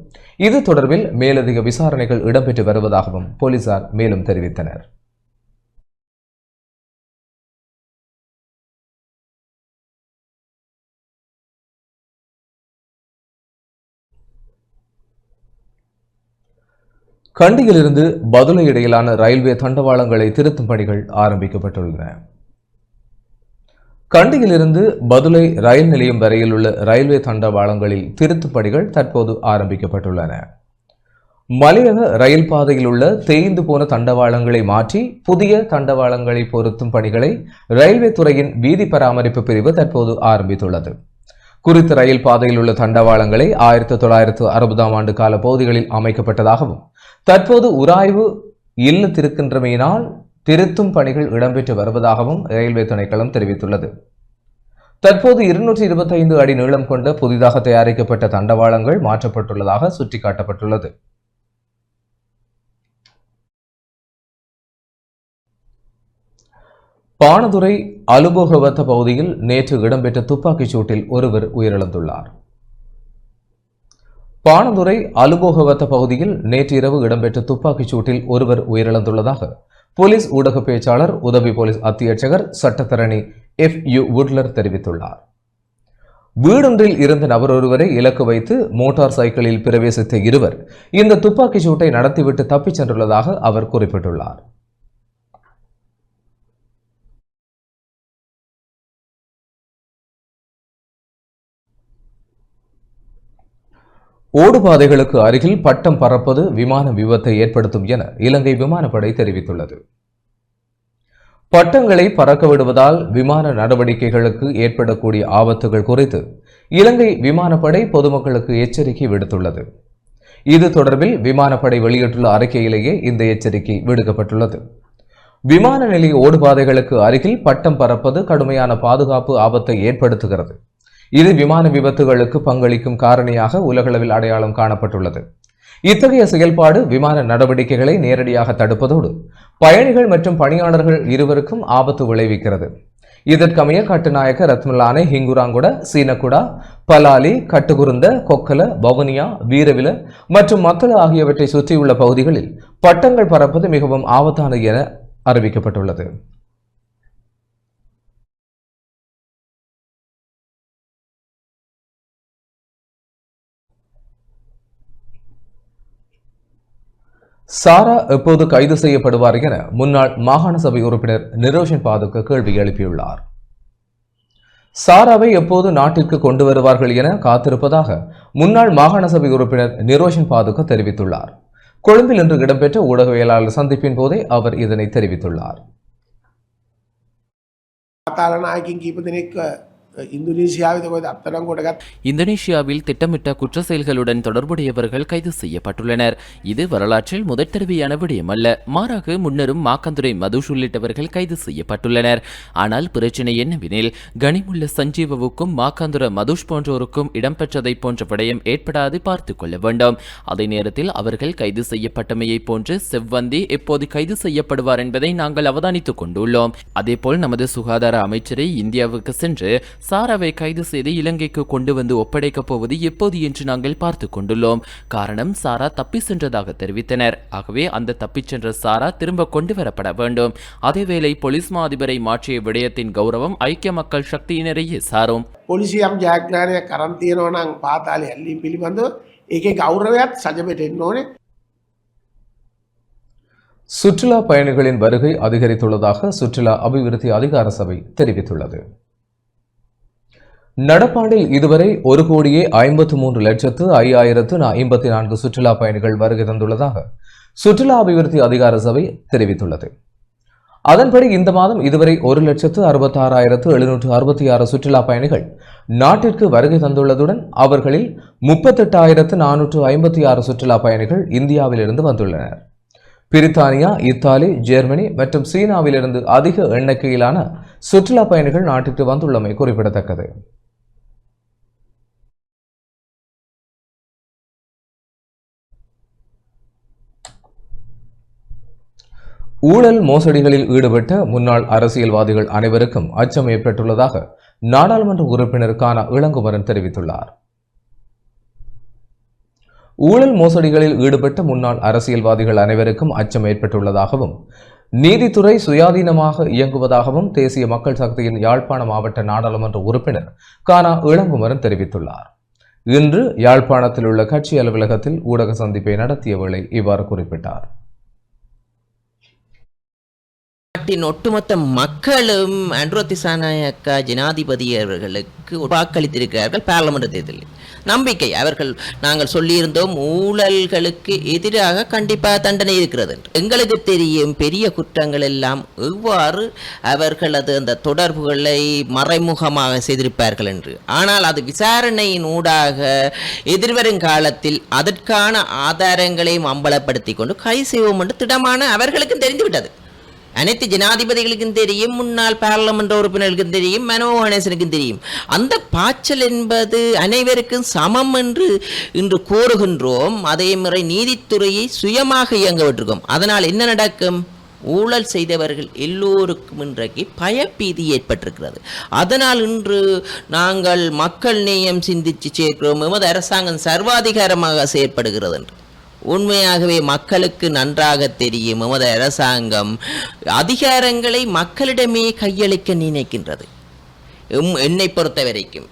இது தொடர்பில் மேலதிக விசாரணைகள் இடம்பெற்று வருவதாகவும் போலீசார் மேலும் தெரிவித்தனர். கண்டியிலிருந்து பதுளை இடையிலான ரயில்வே தண்டவாளங்களை திருத்தும் பணிகள் ஆரம்பிக்கப்பட்டுள்ளன. கண்டியிலிருந்து பதுளை ரயில் நிலையம் வரையில் உள்ள ரயில்வே தண்டவாளங்களில் திருத்தும் பணிகள் தற்போது ஆரம்பிக்கப்பட்டுள்ளன. மலையக ரயில் பாதையில் உள்ள தேய்ந்து போன தண்டவாளங்களை மாற்றி புதிய தண்டவாளங்களை பொருத்தும் பணிகளை ரயில்வே துறையின் வீதி பராமரிப்பு பிரிவு தற்போது ஆரம்பித்துள்ளது. குறித்த ரயில் பாதையில் உள்ள தண்டவாளங்களை 1960ஆம் ஆண்டு கால பகுதிகளில் அமைக்கப்பட்டதாகவும் தற்போது உராய்வு இல்லத்திருக்கின்றமையினால் திருத்தும் பணிகள் இடம்பெற்று வருவதாகவும் ரயில்வே திணைக்களம் தெரிவித்துள்ளது. தற்போது 225 அடி நீளம் கொண்ட புதிதாக தயாரிக்கப்பட்ட தண்டவாளங்கள் மாற்றப்பட்டுள்ளதாக சுட்டிக்காட்டப்பட்டுள்ளது. பாணதுரை அலுபோகவத்த பகுதியில் நேற்று இடம்பெற்ற துப்பாக்கிச் சூட்டில் ஒருவர் உயிரிழந்துள்ளார். பாணதுரை அலுபோகவத்த பகுதியில் நேற்று இரவு இடம்பெற்ற துப்பாக்கிச் சூட்டில் ஒருவர் உயிரிழந்துள்ளதாக போலீஸ் ஊடக பேச்சாளர் உதவி போலீஸ் அத்தியட்சகர் சட்டத்தரணி FU வுட்லர் தெரிவித்துள்ளார். வீடொன்றில் இருந்த நபர் ஒருவரை இலக்கு வைத்து மோட்டார் சைக்கிளில் பிரவேசித்த இருவர் இந்த துப்பாக்கிச் சூட்டை நடத்திவிட்டு தப்பிச் சென்றுள்ளதாக அவர் குறிப்பிட்டுள்ளார். ஓடுபாதைகளுக்கு அருகில் பட்டம் பறப்பது விமான விபத்தை ஏற்படுத்தும் என இலங்கை விமானப்படை தெரிவித்துள்ளது. பட்டங்களை பறக்க விடுவதால் விமான நடவடிக்கைகளுக்கு ஏற்படக்கூடிய ஆபத்துகள் குறித்து இலங்கை விமானப்படை பொதுமக்களுக்கு எச்சரிக்கை விடுத்துள்ளது. இது தொடர்பில் விமானப்படை வெளியிட்டுள்ள அறிக்கையிலேயே இந்த எச்சரிக்கை விடுக்கப்பட்டுள்ளது. விமான நிலைய ஓடுபாதைகளுக்கு அருகில் பட்டம் பறப்பது கடுமையான பாதுகாப்பு ஆபத்தை ஏற்படுத்துகிறது. இது விமான விபத்துகளுக்கு பங்களிக்கும் காரணியாக உலகளவில் அடையாளம் காணப்பட்டுள்ளது. இத்தகைய செயல்பாடு விமான நடவடிக்கைகளை நேரடியாக தடுப்பதோடு பயணிகள் மற்றும் பணியாளர்கள் இருவருக்கும் ஆபத்து விளைவிக்கிறது. இதற்கமைய கட்டுநாயக்க ரத்மலானை ஹிங்குராங்குட சீனகுடா பலாலி கட்டுகுருந்த கொக்கல வவுனியா வீரவில மற்றும் மத்தள ஆகியவற்றை சுற்றியுள்ள பகுதிகளில் பட்டங்கள் பறப்பது மிகவும் ஆபத்தானது என அறிவிக்கப்பட்டுள்ளது. சாரா எப்போது கைது செய்யப்படுவார் என முன்னாள் மாகாண சபை உறுப்பினர் நிரோஷன் பாதுக்க கேள்வி எழுப்பியுள்ளார். சாராவை எப்போது நாட்டிற்கு கொண்டு வருவார்கள் என காத்திருப்பதாக முன்னாள் மாகாண சபை உறுப்பினர் நிரோஷன் பாதுக்க தெரிவித்துள்ளார். கொழும்பில் இன்று இடம்பெற்ற ஊடகவியலாளர் சந்திப்பின் போதே அவர் இதனை தெரிவித்துள்ளார். இந்தோனேஷியாவில் திட்டமிட்ட குற்ற செயல்களுடன் தொடர்புடையவர்கள் கைது செய்யப்பட்டுள்ளனர். இது வரலாற்றில் முதற் தடவையான விடயமல்ல. மாறாக முன்னரும் மாக்கந்துரை மதுஷ் உள்ளிட்டவர்கள் கைது செய்யப்பட்டுள்ளனர். ஆனால் பிரச்சினை என்னவெனில் கனிமுள்ள சஞ்சீவவுக்கும் மாக்கந்துர மதுஷ் போன்றோருக்கும் இடம்பெற்றதை போன்ற விடயம் ஏற்படாது பார்த்துக் கொள்ள வேண்டும். அதே நேரத்தில் அவர்கள் கைது செய்யப்பட்டமையை போன்று செவ்வந்தி எப்போது கைது செய்யப்படுவார் என்பதை நாங்கள் அவதானித்துக் கொண்டுள்ளோம். அதேபோல் நமது சுகாதார அமைச்சரை இந்தியாவுக்கு சென்று சாராவை கைது செய்து இலங்கைக்கு கொண்டு வந்து ஒப்படைக்கப் போவது எப்போது என்று நாங்கள் பார்த்துக் கொண்டுள்ளோம். காரணம் சாரா தப்பி சென்றதாக தெரிவித்தனர். ஆகவே அந்த தப்பிச் சென்ற சாரா திரும்ப கொண்டு வரப்பட வேண்டும். அதேவேளை போலீஸ் மா அதிபரை மாற்றிய விடயத்தின் கௌரவம் ஐக்கிய மக்கள் சக்தியினரையே சாரும். පොලිසියම් ජයග්‍රහණයක් කරන් තියෙනවා නම් පාතාලේ ඇල්ලීම් පිළිබඳව ඒකේ ගෞරවයත් සජබෙට එන්න ඕනේ. சுற்றுலா பயணிகளின் வருகை அதிகரித்துள்ளதாக சுற்றுலா அபிவிருத்தி அதிகார சபை தெரிவித்துள்ளது. நடப்பாண்டில் இதுவரை 1,53,05,054 சுற்றுலா பயணிகள் வருகை தந்துள்ளதாக சுற்றுலா அபிவிருத்தி அதிகார சபை தெரிவித்துள்ளது. அதன்படி இந்த மாதம் இதுவரை 1,66,766 சுற்றுலா பயணிகள் நாட்டிற்கு வருகை தந்துள்ளதுடன் அவர்களில் 38,456 சுற்றுலா பயணிகள் இந்தியாவிலிருந்து வந்துள்ளனர். பிரித்தானியா, இத்தாலி, ஜெர்மனி மற்றும் சீனாவிலிருந்து அதிக எண்ணிக்கையிலான சுற்றுலா பயணிகள் நாட்டிற்கு வந்துள்ளமை குறிப்பிடத்தக்கது. ஊழல் மோசடிகளில் ஈடுபட்ட முன்னாள் அரசியல்வாதிகள் அனைவருக்கும் அச்சம் ஏற்பட்டுள்ளதாக நாடாளுமன்ற உறுப்பினர் கானா இளங்குமரன் தெரிவித்துள்ளார். ஊழல் மோசடிகளில் ஈடுபட்ட முன்னாள் அரசியல்வாதிகள் அனைவருக்கும் அச்சம் ஏற்பட்டுள்ளதாகவும் நீதித்துறை சுயாதீனமாக இயங்குவதாகவும் தேசிய மக்கள் சக்தியின் யாழ்ப்பாண மாவட்ட நாடாளுமன்ற உறுப்பினர் கானா இளங்குமரன் தெரிவித்துள்ளார். இன்று யாழ்ப்பாணத்தில் உள்ள கட்சி அலுவலகத்தில் ஊடக சந்திப்பை நடத்திய வேளை இவ்வாறு குறிப்பிட்டார். நாட்டின் ஒட்டுமொத்த மக்களும் அன்ரோ திசாநாயக்கா ஜனாதிபதி அவர்களுக்கு வாக்களித்திருக்கிறார்கள். பாராளுமன்ற தேர்தலில் நம்பிக்கை அவர்கள் நாங்கள் சொல்லியிருந்தோம் ஊழல்களுக்கு எதிராக கண்டிப்பாக தண்டனை இருக்கிறது. எங்களுக்கு தெரியும் பெரிய குற்றங்கள் எல்லாம் எவ்வாறு அவர்களது அந்த தொடர்புகளை மறைமுகமாக செய்திருப்பார்கள் என்று. ஆனால் அது விசாரணையின் ஊடாக எதிர்வரும் காலத்தில் அதற்கான ஆதாரங்களையும் அம்பலப்படுத்தி கொண்டு கை செய்வோம் என்று திடமான அவர்களுக்கும் தெரிந்துவிட்டது. அனைத்து ஜனாதிபதிகளுக்கும் தெரியும், முன்னாள் பாராளுமன்ற உறுப்பினர்களுக்கும் தெரியும், மனோகர் கணேசனுக்கும் தெரியும். அந்த பாய்ச்சல் என்பது அனைவருக்கும் சமம் என்று இன்று கூறுகின்றோம். அதே முறை நீதித்துறையை சுயமாக இயங்க விட்டிருக்கோம். அதனால் என்ன நடக்கும்? ஊழல் செய்தவர்கள் எல்லோருக்கும் இன்றைக்கு பயப்பீதி ஏற்பட்டிருக்கிறது. அதனால் இன்று நாங்கள் மக்கள் நேயம் சிந்தித்து சேர்க்கிறோம். எமது அரசாங்கம் சர்வாதிகாரமாக செயற்படுகிறது என்று. உண்மையாகவே மக்களுக்கு நன்றாக தெரியும் எமது அரசாங்கம் அதிகாரங்களை மக்களிடமே கையளிக்க நினைக்கின்றது என்னை பொறுத்த வரைக்கும்.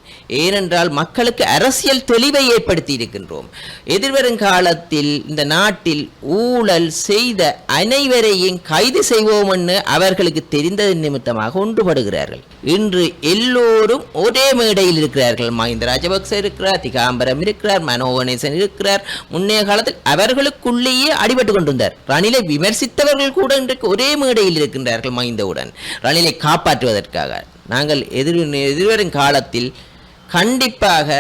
ஏனென்றால் மக்களுக்கு அரசியல் தெளிவை ஏற்படுத்தி இருக்கின்றோம். எதிர்வரும் காலத்தில் இந்த நாட்டில் ஊழல் செய்த அனைவரையும் கைது செய்வோம் என்று அவர்களுக்கு தெரிந்தது நிமித்தமாக ஒன்றுபடுகிறார்கள். இன்று எல்லோரும் ஒரே மேடையில் இருக்கிறார்கள். மஹிந்த ராஜபக்ச இருக்கிறார், திகாம்பரம் இருக்கிறார், மனோகணேசன் இருக்கிறார். முன்னைய காலத்தில் அவர்களுக்குள்ளேயே அடிபட்டு கொண்டிருந்தார். ரணிலை விமர்சித்தவர்கள் கூட இன்றைக்கு ஒரே மேடையில் இருக்கின்றார்கள் மஹிந்தவுடன் ரணிலை காப்பாற்றுவதற்காக. நாங்கள் எதிர்வரும் காலத்தில் கண்டிப்பாக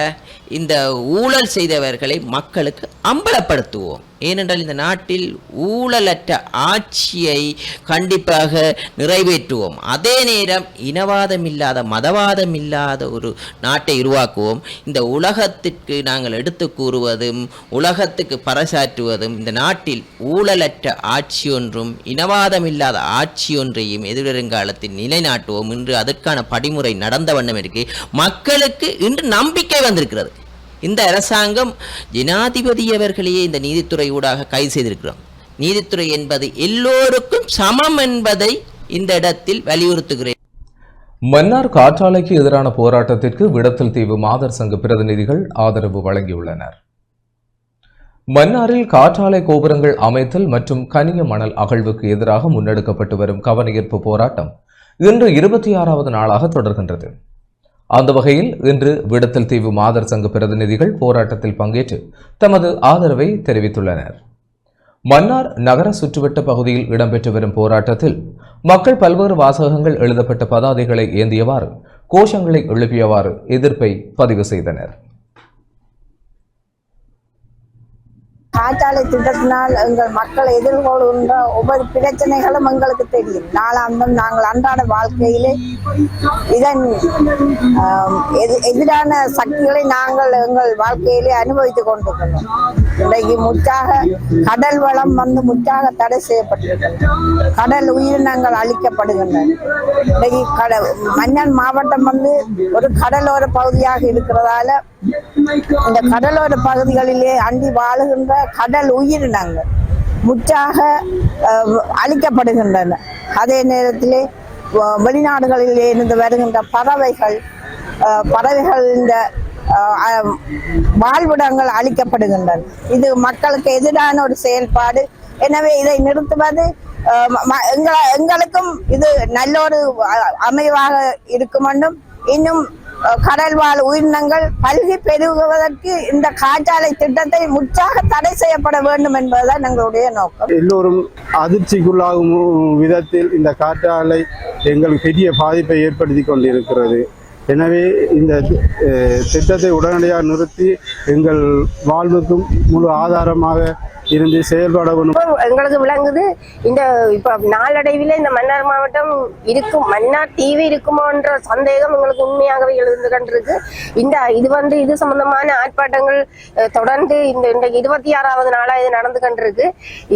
இந்த ஊழல் செய்தவர்களை மக்களுக்கு அம்பலப்படுத்துவோம். ஏனென்றால் இந்த நாட்டில் ஊழலற்ற ஆட்சியை கண்டிப்பாக நிறைவேற்றுவோம். அதே நேரம் இனவாதம் இல்லாத மதவாதம் இல்லாத ஒரு நாட்டை உருவாக்குவோம். இந்த உலகத்திற்கு நாங்கள் எடுத்து கூறுவதும் உலகத்துக்கு பறைசாற்றுவதும் இந்த நாட்டில் ஊழலற்ற ஆட்சி ஒன்றும் இனவாதம் இல்லாத ஆட்சி ஒன்றையும் எதிர்வருங்காலத்தில் நிலைநாட்டுவோம். இன்று அதற்கான படிமுறை நடந்த வண்ணம் இருக்கு. மக்களுக்கு இன்று நம்பிக்கை வந்திருக்கிறது. இந்த அரசாங்கம் ஜனாதிபதி அவர்களையே இந்த நீதித்துறை ஊடாக கைது செய்திருக்கிறோம். நீதித்துறை என்பது எல்லோருக்கும் சமம் என்பதை இந்த இடத்தில் வலியுறுத்துகிறேன். மன்னார் காற்றாலைக்கு எதிரான போராட்டத்திற்கு விடத்தல் தீவு மாதர் சங்க பிரதிநிதிகள் ஆதரவு வழங்கியுள்ளனர். மன்னாரில் காற்றாலை கோபுரங்கள் அமைத்தல் மற்றும் கனிய மணல் அகழ்வுக்கு எதிராக முன்னெடுக்கப்பட்டு வரும் கவனஈர்ப்பு போராட்டம் இன்று 26வது நாளாக தொடர்கின்றது. அந்த வகையில் இன்று விடத்தல் தீவு மாதர் சங்க பிரதிநிதிகள் போராட்டத்தில் பங்கேற்று தமது ஆதரவை தெரிவித்துள்ளனர். மன்னார் நகர சுற்றுவட்ட பகுதியில் இடம்பெற்று வரும் போராட்டத்தில் மக்கள் பல்வேறு வாசகங்கள் எழுதப்பட்ட பதாதைகளை ஏந்தியவாறு கோஷங்களை எழுப்பியவாறு எதிர்ப்பை பதிவு செய்தனர். காற்றாலை திட்டத்தினால் எங்கள் மக்கள் எதிர்கொள்கின்ற ஒவ்வொரு பிரச்சனைகளும் எங்களுக்கு தெரியும். நாளாந்தம் நாங்கள் அன்றாட வாழ்க்கையிலே இதன் எதிரான சக்திகளை நாங்கள் எங்கள் வாழ்க்கையிலே அனுபவித்துக் கொண்டிருக்கிறோம். இன்றைக்கு முற்றாக கடல் வளம் முற்றாக தடை செய்யப்பட்டிருக்கின்றன. கடல் உயிரினங்கள் அழிக்கப்படுகின்றன. இன்றைக்கு மன்னார் மாவட்டம் ஒரு கடலோர பகுதியாக இருக்கிறதால இந்த கடலோர பகுதிகளிலே அண்டி வாழுகின்ற கடல் உயிரினங்கள் முற்றாக அழிக்கப்படுகின்றன. அதே நேரத்திலே வெளிநாடுகளிலே இருந்து வருகின்ற பறவைகள் இந்த வாழ்விடங்கள் அழிக்கப்படுகின்றன. இது மக்களுக்கு எதிரான ஒரு செயல்பாடு. எனவே இதை நிறுத்துவது எங்களுக்கும் இது நல்ல ஒரு அமைவாக இருக்கும் என்றும் இன்னும் கடல் வாழ் உயிரினங்கள் பல்கி பெருகுவதற்கு இந்த காற்றாலை திட்டத்தை முற்றாக தடை செய்யப்பட வேண்டும் என்பதுதான் எங்களுடைய நோக்கம். எல்லோரும் அதிர்ச்சிக்குள்ளாகும் விதத்தில் இந்த காற்றாலை எங்களுக்கு பெரிய பாதிப்பை ஏற்படுத்தி கொண்டிருக்கிறது. எனவே இந்த திட்டத்தை உடனடியாக நிறுத்தி எங்கள் வாழ்வுக்கும் முழு ஆதாரமாக இருந்து செயல்பட வேண்டும். எங்களுக்கு விளங்குது இந்த இப்ப நாளடைவில் இந்த மன்னார் மாவட்டம் இருக்கும், மன்னார் தீவு இருக்குமோன்ற சந்தேகம் எங்களுக்கு உண்மையாகவே எழுந்து கண்டிருக்கு. இது சம்பந்தமான ஆர்ப்பாட்டங்கள் தொடர்ந்து இன்றைக்கு 26வது நாளா இது நடந்து கண்டிருக்கு.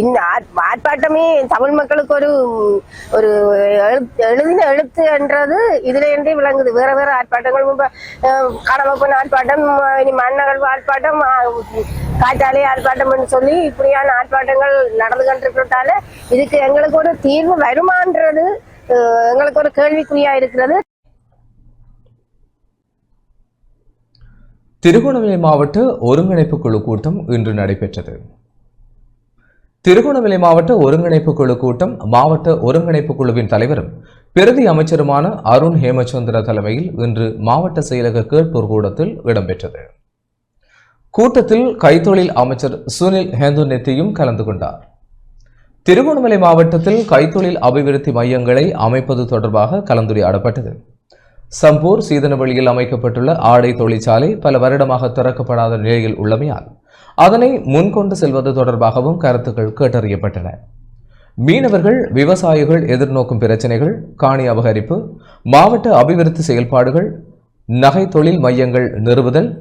இந்த ஆர்ப்பாட்டமே தமிழ் மக்களுக்கு ஒரு எழுதின எழுத்து என்றது இதுல என்றே விளங்குது. வேற வேற ஆர்ப்பாட்டங்கள் கடமப்பன் ஆர்ப்பாட்டம், மன்னர்கள் ஆர்ப்பாட்டம், காற்றாலை ஆர்ப்பாட்டம் என்று சொல்லி இப்படியான ஆர்ப்பாட்டங்கள் நடந்து கொண்டிருக்கிறதால இதுக்கு எங்களுக்கு ஒரு தீர்வு வருமான்றது எங்களுக்கு ஒரு கேள்விக்குறியா இருக்கிறது. திருகோணமலை மாவட்ட ஒருங்கிணைப்பு குழு கூட்டம் இன்று நடைபெற்றது. திருகோணமலை மாவட்ட ஒருங்கிணைப்பு குழு கூட்டம் மாவட்ட ஒருங்கிணைப்பு குழுவின் தலைவரும் பிரதி அமைச்சருமான அருண் ஹேமச்சந்திர தலைமையில் இன்று மாவட்ட செயலக கேட்போர் கூடத்தில் இடம்பெற்றது. கூட்டத்தில் கைத்தொழில் அமைச்சர் சுனில் ஹேந்துநெத்தியும் கலந்து கொண்டார். திருகோணமலை மாவட்டத்தில் கைத்தொழில் அபிவிருத்தி மையங்களை அமைப்பது தொடர்பாக கலந்துரையாடப்பட்டது. சம்பூர் சீதனவெளியில் அமைக்கப்பட்டுள்ள ஆடை தொழிற்சாலை பல வருடமாக திறக்கப்படாத நிலையில் உள்ளமையால் அதனை முன்கொண்டு செல்வது தொடர்பாகவும் கருத்துக்கள் கேட்டறியப்பட்டன. மீனவர்கள், விவசாயிகள் எதிர்நோக்கும் பிரச்சினைகள், காணி அபகரிப்பு, மாவட்ட அபிவிருத்தி செயல்பாடுகள், நகை தொழில் மையங்கள் நிறுவுதல்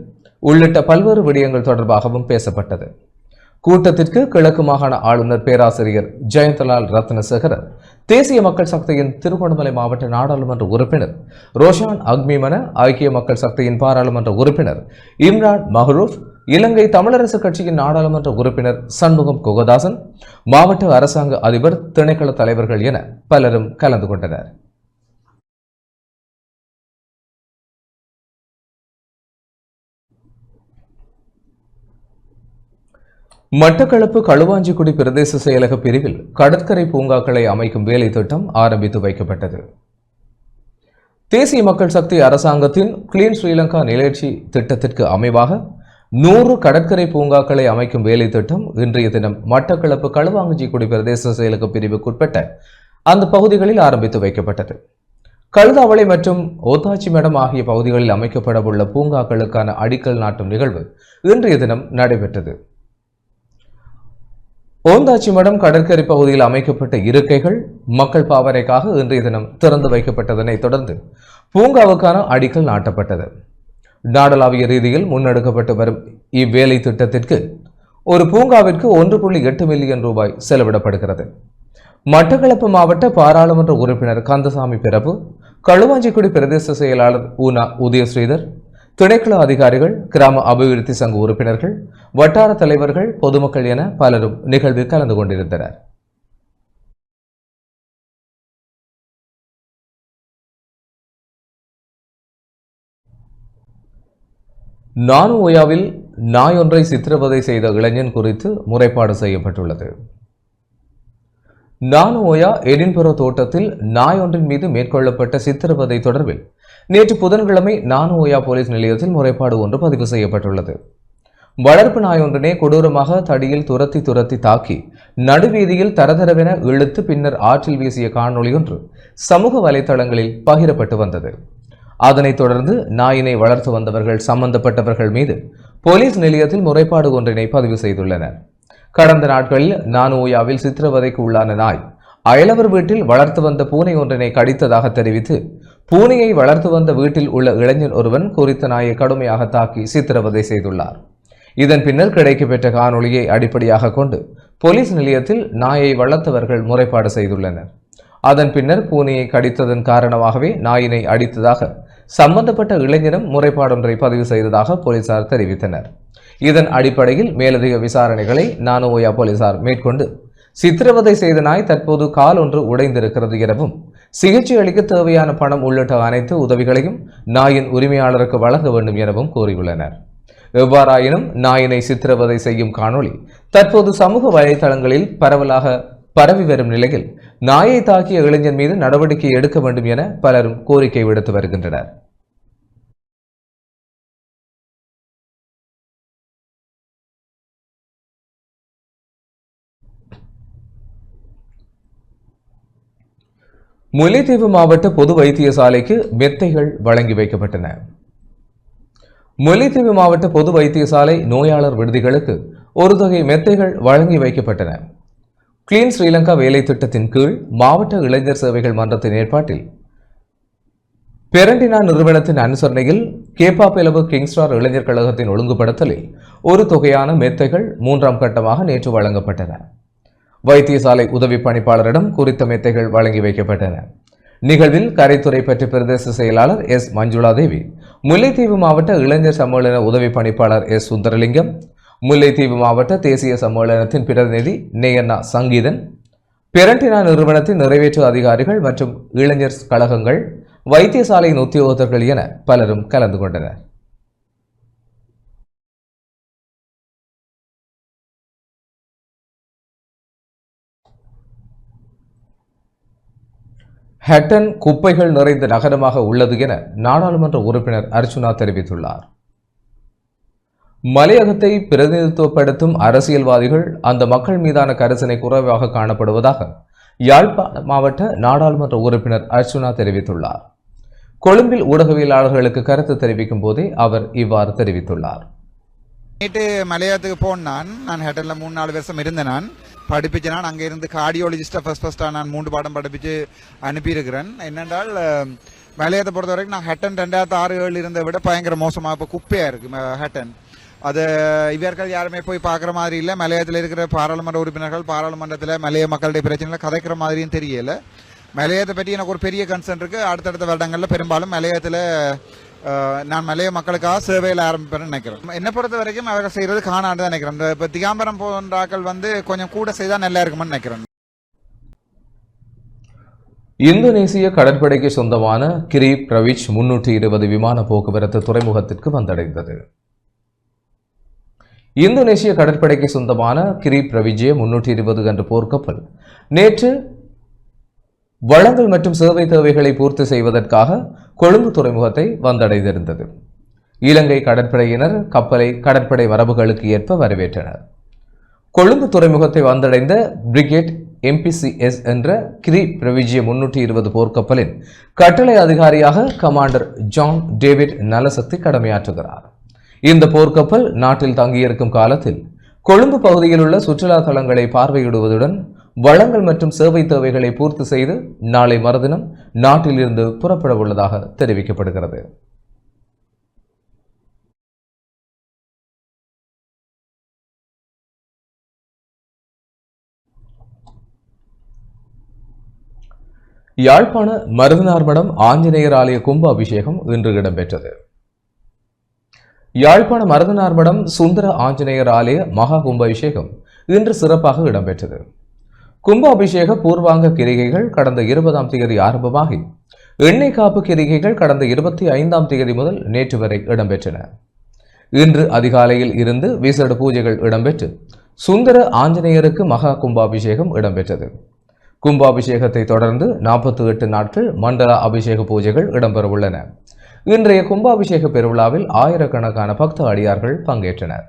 உள்ளிட்ட பல்வேறு விடயங்கள் தொடர்பாகவும் பேசப்பட்டது. கூட்டத்திற்கு கிழக்கு மாகாண ஆளுநர் பேராசிரியர் ஜெயந்தலால் ரத்னசேகரர், தேசிய மக்கள் சக்தியின் திருகோணமலை மாவட்ட நாடாளுமன்ற உறுப்பினர் ரோஷான் அக்மிமன, ஐக்கிய மக்கள் சக்தியின் பாராளுமன்ற உறுப்பினர் இம்ரான் மஹ்ரூப், இலங்கை தமிழரசு கட்சியின் நாடாளுமன்ற உறுப்பினர் சண்முகம் குகதாசன், மாவட்ட அரசாங்க அதிபர், திணைக்கள தலைவர்கள் என பலரும் கலந்து கொண்டனர். மட்டக்களப்பு களுவாஞ்சிக்குடி பிரதேச செயலக பிரிவில் கடற்கரை பூங்காக்களை அமைக்கும் வேலை திட்டம் ஆரம்பித்து வைக்கப்பட்டது. தேசிய மக்கள் சக்தி அரசாங்கத்தின் கிளீன் ஸ்ரீலங்கா நிகழ்ச்சி திட்டத்திற்கு அமைவாக 100 கடற்கரை பூங்காக்களை அமைக்கும் வேலை திட்டம் இன்றைய தினம் மட்டக்களப்பு களுவாஞ்சிக்குடி பிரதேச செயலக பிரிவுக்குட்பட்ட அந்த பகுதிகளில் ஆரம்பித்து வைக்கப்பட்டது. கழுதாவளை மற்றும் ஓத்தாச்சிமடம் ஆகிய பகுதிகளில் அமைக்கப்படவுள்ள பூங்காக்களுக்கான அடிக்கல் நாட்டும் நிகழ்வு இன்றைய தினம் நடைபெற்றது. ஓந்தாச்சிமடம் கடற்கரை பகுதியில் அமைக்கப்பட்ட இருக்கைகள் மக்கள் பாவனைக்காக இன்றைய தினம் திறந்து வைக்கப்பட்டதனை தொடர்ந்து பூங்காவுக்கான அடிக்கல் நாட்டப்பட்டது. நாடளாவிய ரீதியில் முன்னெடுக்கப்பட்டு வரும் இவ்வேலை திட்டத்திற்கு ஒரு பூங்காவிற்கு 1.8 மில்லியன் ரூபாய் செலவிடப்படுகிறது. மட்டக்களப்பு மாவட்ட பாராளுமன்ற உறுப்பினர் கந்தசாமி பிரபு, களுவாஞ்சிக்குடி பிரதேச செயலாளர் ஊனா உதயஸ்ரீதர், திணைக்கள அதிகாரிகள், கிராம அபிவிருத்தி சங்க உறுப்பினர்கள், வட்டார தலைவர்கள், பொதுமக்கள் என பலரும் நிகழ்வில் கலந்து கொண்டிருந்தனர். நானுஓயாவில் நாய் ஒன்றை சித்திரவதை செய்த இளைஞன் குறித்து முறைப்பாடு செய்யப்பட்டுள்ளது. நானுஓயா எடின்புரோ தோட்டத்தில் நாய் ஒன்றின் மீது மேற்கொள்ளப்பட்ட சித்திரவதை தொடர்பில் நேற்று புதன்கிழமை நானுஓயா போலீஸ் நிலையத்தில் முறைப்பாடு ஒன்று பதிவு செய்யப்பட்டுள்ளது. வளர்ப்பு நாய் ஒன்றினை கொடூரமாக தடியில் துரத்தி தாக்கி நடுவீதியில் தரதரவென இழுத்து பின்னர் ஆற்றில் வீசிய காணொளி ஒன்று சமூக வலைதளங்களில் பகிரப்பட்டு வந்தது. அதனைத் தொடர்ந்து நாயினை வளர்த்து வந்தவர்கள் சம்பந்தப்பட்டவர்கள் மீது போலீஸ் நிலையத்தில் முறைப்பாடு ஒன்றினை பதிவு செய்துள்ளனர். கடந்த நாட்களில் நானுஓயாவில் சித்திரவதைக்கு உள்ளான நாய் அயலவர் வீட்டில் வளர்த்து வந்த பூனை ஒன்றினை கடித்ததாக தெரிவித்து பூனையை வளர்த்து வந்த வீட்டில் உள்ள இளைஞன் ஒருவன் குறித்த நாயை கடுமையாக தாக்கி சித்திரவதை செய்துள்ளார். இதன் பின்னர் கிடைக்கப்பெற்ற காணொளியை அடிப்படையாக கொண்டு போலீஸ் நிலையத்தில் நாயை வளர்த்தவர்கள் முறைப்பாடு செய்துள்ளனர். அதன் பின்னர் பூனையை கடித்ததன் காரணமாகவே நாயினை அடித்ததாக சம்பந்தப்பட்ட இளைஞனும் முறைப்பாடொன்றை பதிவு செய்ததாக போலீசார் தெரிவித்தனர். இதன் அடிப்படையில் மேலதிக விசாரணைகளை நானுஓயா போலீசார் மேற்கொண்டு சித்திரவதை செய்த நாய் தற்போது கால் ஒன்று உடைந்திருக்கிறது எனவும் சிகிச்சை அளிக்க தேவையான பணம் உள்ளிட்ட அனைத்து உதவிகளையும் நாயின் உரிமையாளருக்கு வழங்க வேண்டும் எனவும் கூறியுள்ளனர். எவ்வாறாயினும் நாயினை சித்திரவதை செய்யும் காணொளி தற்போது சமூக வலைதளங்களில் பரவலாக பரவி வரும் நிலையில் நாயை தாக்கிய இளைஞன் மீது நடவடிக்கை எடுக்க வேண்டும் என பலரும் கோரிக்கை விடுத்து வருகின்றனர். முல்லைத்தீவு மாவட்ட பொது வைத்தியசாலைக்கு மெத்தைகள் வழங்கி வைக்கப்பட்டன. முல்லைத்தீவு மாவட்ட பொது வைத்தியசாலை நோயாளர் விடுதிகளுக்கு ஒரு தொகை மெத்தைகள் வழங்கி வைக்கப்பட்டன. கிளீன் ஸ்ரீலங்கா வேலை திட்டத்தின் கீழ் மாவட்ட இளைஞர் சேவைகள் மன்றத்தின் ஏற்பாட்டில் பெரண்டினா நிறுவனத்தின் அனுசரணையில் கேப்பாப்பிலவு கிங்ஸ்டார் இளைஞர் கழகத்தின் ஒழுங்குபடுத்தலில் ஒரு தொகையான மெத்தைகள் 3ஆம் கட்டமாக நேற்று வழங்கப்பட்டன. வைத்தியசாலை உதவி பணிப்பாளரிடம் குறித்த மெத்தைகள் வழங்கி வைக்கப்பட்டன. நிகழ்வில் கரைத்துறை பற்றி பிரதேச செயலாளர் எஸ் மஞ்சுளாதேவி, முல்லைத்தீவு மாவட்ட இளைஞர் சம்மேளன உதவி பணிப்பாளர் எஸ் சுந்தரலிங்கம், முல்லைத்தீவு மாவட்ட தேசிய சம்மேளனத்தின் பிரதிநிதி நேயண்ணா சங்கீதன், பெரண்டினா நிறுவனத்தின் நிறைவேற்று அதிகாரிகள் மற்றும் இளைஞர் கழகங்கள், வைத்தியசாலையின் உத்தியோகத்தர்கள் என பலரும் கலந்து கொண்டனர். ஹட்டன் குப்பைகள் நிறைந்த நகரமாக உள்ளது என நாடாளுமன்ற உறுப்பினர் அர்ச்சுனா தெரிவித்துள்ளார். மலையகத்தை பிரதிநிதித்துவப்படுத்தும் அரசியல்வாதிகள் அந்த மக்கள் மீதான கரிசனை குறைவாக காணப்படுவதாக யாழ்ப்பாண மாவட்ட நாடாளுமன்ற உறுப்பினர் அர்ச்சுனா தெரிவித்துள்ளார். கொழும்பில் ஊடகவியலாளர்களுக்கு கருத்து தெரிவிக்கும் போதே அவர் இவ்வாறு தெரிவித்துள்ளார். நேற்று மலையகத்துக்கு போனான். நான் ஹேட்டனில் 3-4 வருஷம் இருந்தேன். நான் படிப்பிச்சேன். நான் அங்கே இருந்து கார்டியாலஜிஸ்டாக ஃபஸ்ட்டாக நான் 3 பாடம் படிப்பிச்சு அனுப்பியிருக்கிறேன். என்னென்றால் மலையகத்தை பொறுத்த வரைக்கும் நான் ஹட்டன் 2006-7 இருந்த விட பயங்கர மோசமாக இப்போ குப்பையாக இருக்குது ஹட்டன். அது இவர்கள் யாருமே போய் பார்க்குற மாதிரி இல்லை. மலையகத்தில் இருக்கிற பாராளுமன்ற உறுப்பினர்கள் பாராளுமன்றத்தில் மலைய மக்களுடைய பிரச்சனைகளை கதைக்கிற மாதிரியும் தெரியலை. மலையகத்தை பற்றி எனக்கு ஒரு பெரிய கன்சர்ன் இருக்குது. அடுத்தடுத்த வருடங்களில் பெரும்பாலும் மலையகத்தில் நான் மலைய மக்களுக்காக சேவையில் ஆரம்பிப்பேன்னு நினைக்கிறேன். என்னை பொறுத்த வரைக்கும் அவர்கள் செய்கிறது காணாண்டு தான் நினைக்கிறேன். இப்போ திகாம்பரம் போன்றாக்கள் கொஞ்சம் கூட செய்தால் நல்லா இருக்குமென்னு நினைக்கிறேன். இந்தோனேசிய கடற்படைக்கு சொந்தமான கிரி பிரவிச் 320 விமான போக்குவரத்து துறைமுகத்திற்கு வந்தடைந்தது. இந்தோனேசிய கடற்படைக்கு சொந்தமான கிரி பிரவிஜே 320 என்ற போர்க்கப்பல் நேற்று வளங்கள் மற்றும் சேவை தேவைகளை பூர்த்தி செய்வதற்காக கொழும்பு துறைமுகத்தை வந்தடைந்திருந்தது. இலங்கை கடற்படையினர் கப்பலை கடற்படை மரபுகளுக்கு ஏற்ப வரவேற்றனர். கொழும்பு துறைமுகத்தை வந்தடைந்த பிரிகேட் MPCS என்ற கிரி பிரவிஜிய 320 போர்க்கப்பலின் கட்டளை அதிகாரியாக கமாண்டர் ஜான் டேவிட் நலசக்தி கடமையாற்றுகிறார். இந்த போர்க்கப்பல் நாட்டில் தங்கியிருக்கும் காலத்தில் கொழும்பு பகுதியில் உள்ள சுற்றுலா தலங்களை பார்வையிடுவதுடன் வளங்கள் மற்றும் சேவை தேவைகளை பூர்த்தி செய்து நாளை மறுதினம் நாட்டில் இருந்து புறப்பட உள்ளதாக தெரிவிக்கப்படுகிறது. யாழ்ப்பாண மருதனார்மடம் ஆஞ்சநேயர் ஆலய கும்ப அபிஷேகம் இன்று இடம்பெற்றது. யாழ்ப்பாண மருதனார்மடம் சுந்தர ஆஞ்சநேயர் ஆலய மகா கும்ப அபிஷேகம் இன்று சிறப்பாக இடம்பெற்றது. கும்ப அபிஷேக பூர்வாங்க கிரிகைகள் கடந்த 20ஆம் தேதி ஆரம்பமாகி எண்ணெய் காப்பு கிரிகைகள் கடந்த 25ஆம் தேதி முதல் நேற்று வரை இடம்பெற்றன. இன்று அதிகாலையில் இருந்து விசேட பூஜைகள் இடம்பெற்று சுந்தர ஆஞ்சநேயருக்கு மகா கும்பாபிஷேகம் இடம்பெற்றது. கும்பாபிஷேகத்தை தொடர்ந்து 48 நாட்கள் மண்டல அபிஷேக பூஜைகள் இடம்பெறவுள்ளன. இன்றைய கும்பாபிஷேக பெருவிழாவில் ஆயிரக்கணக்கான பக்த அடியார்கள் பங்கேற்றனர்.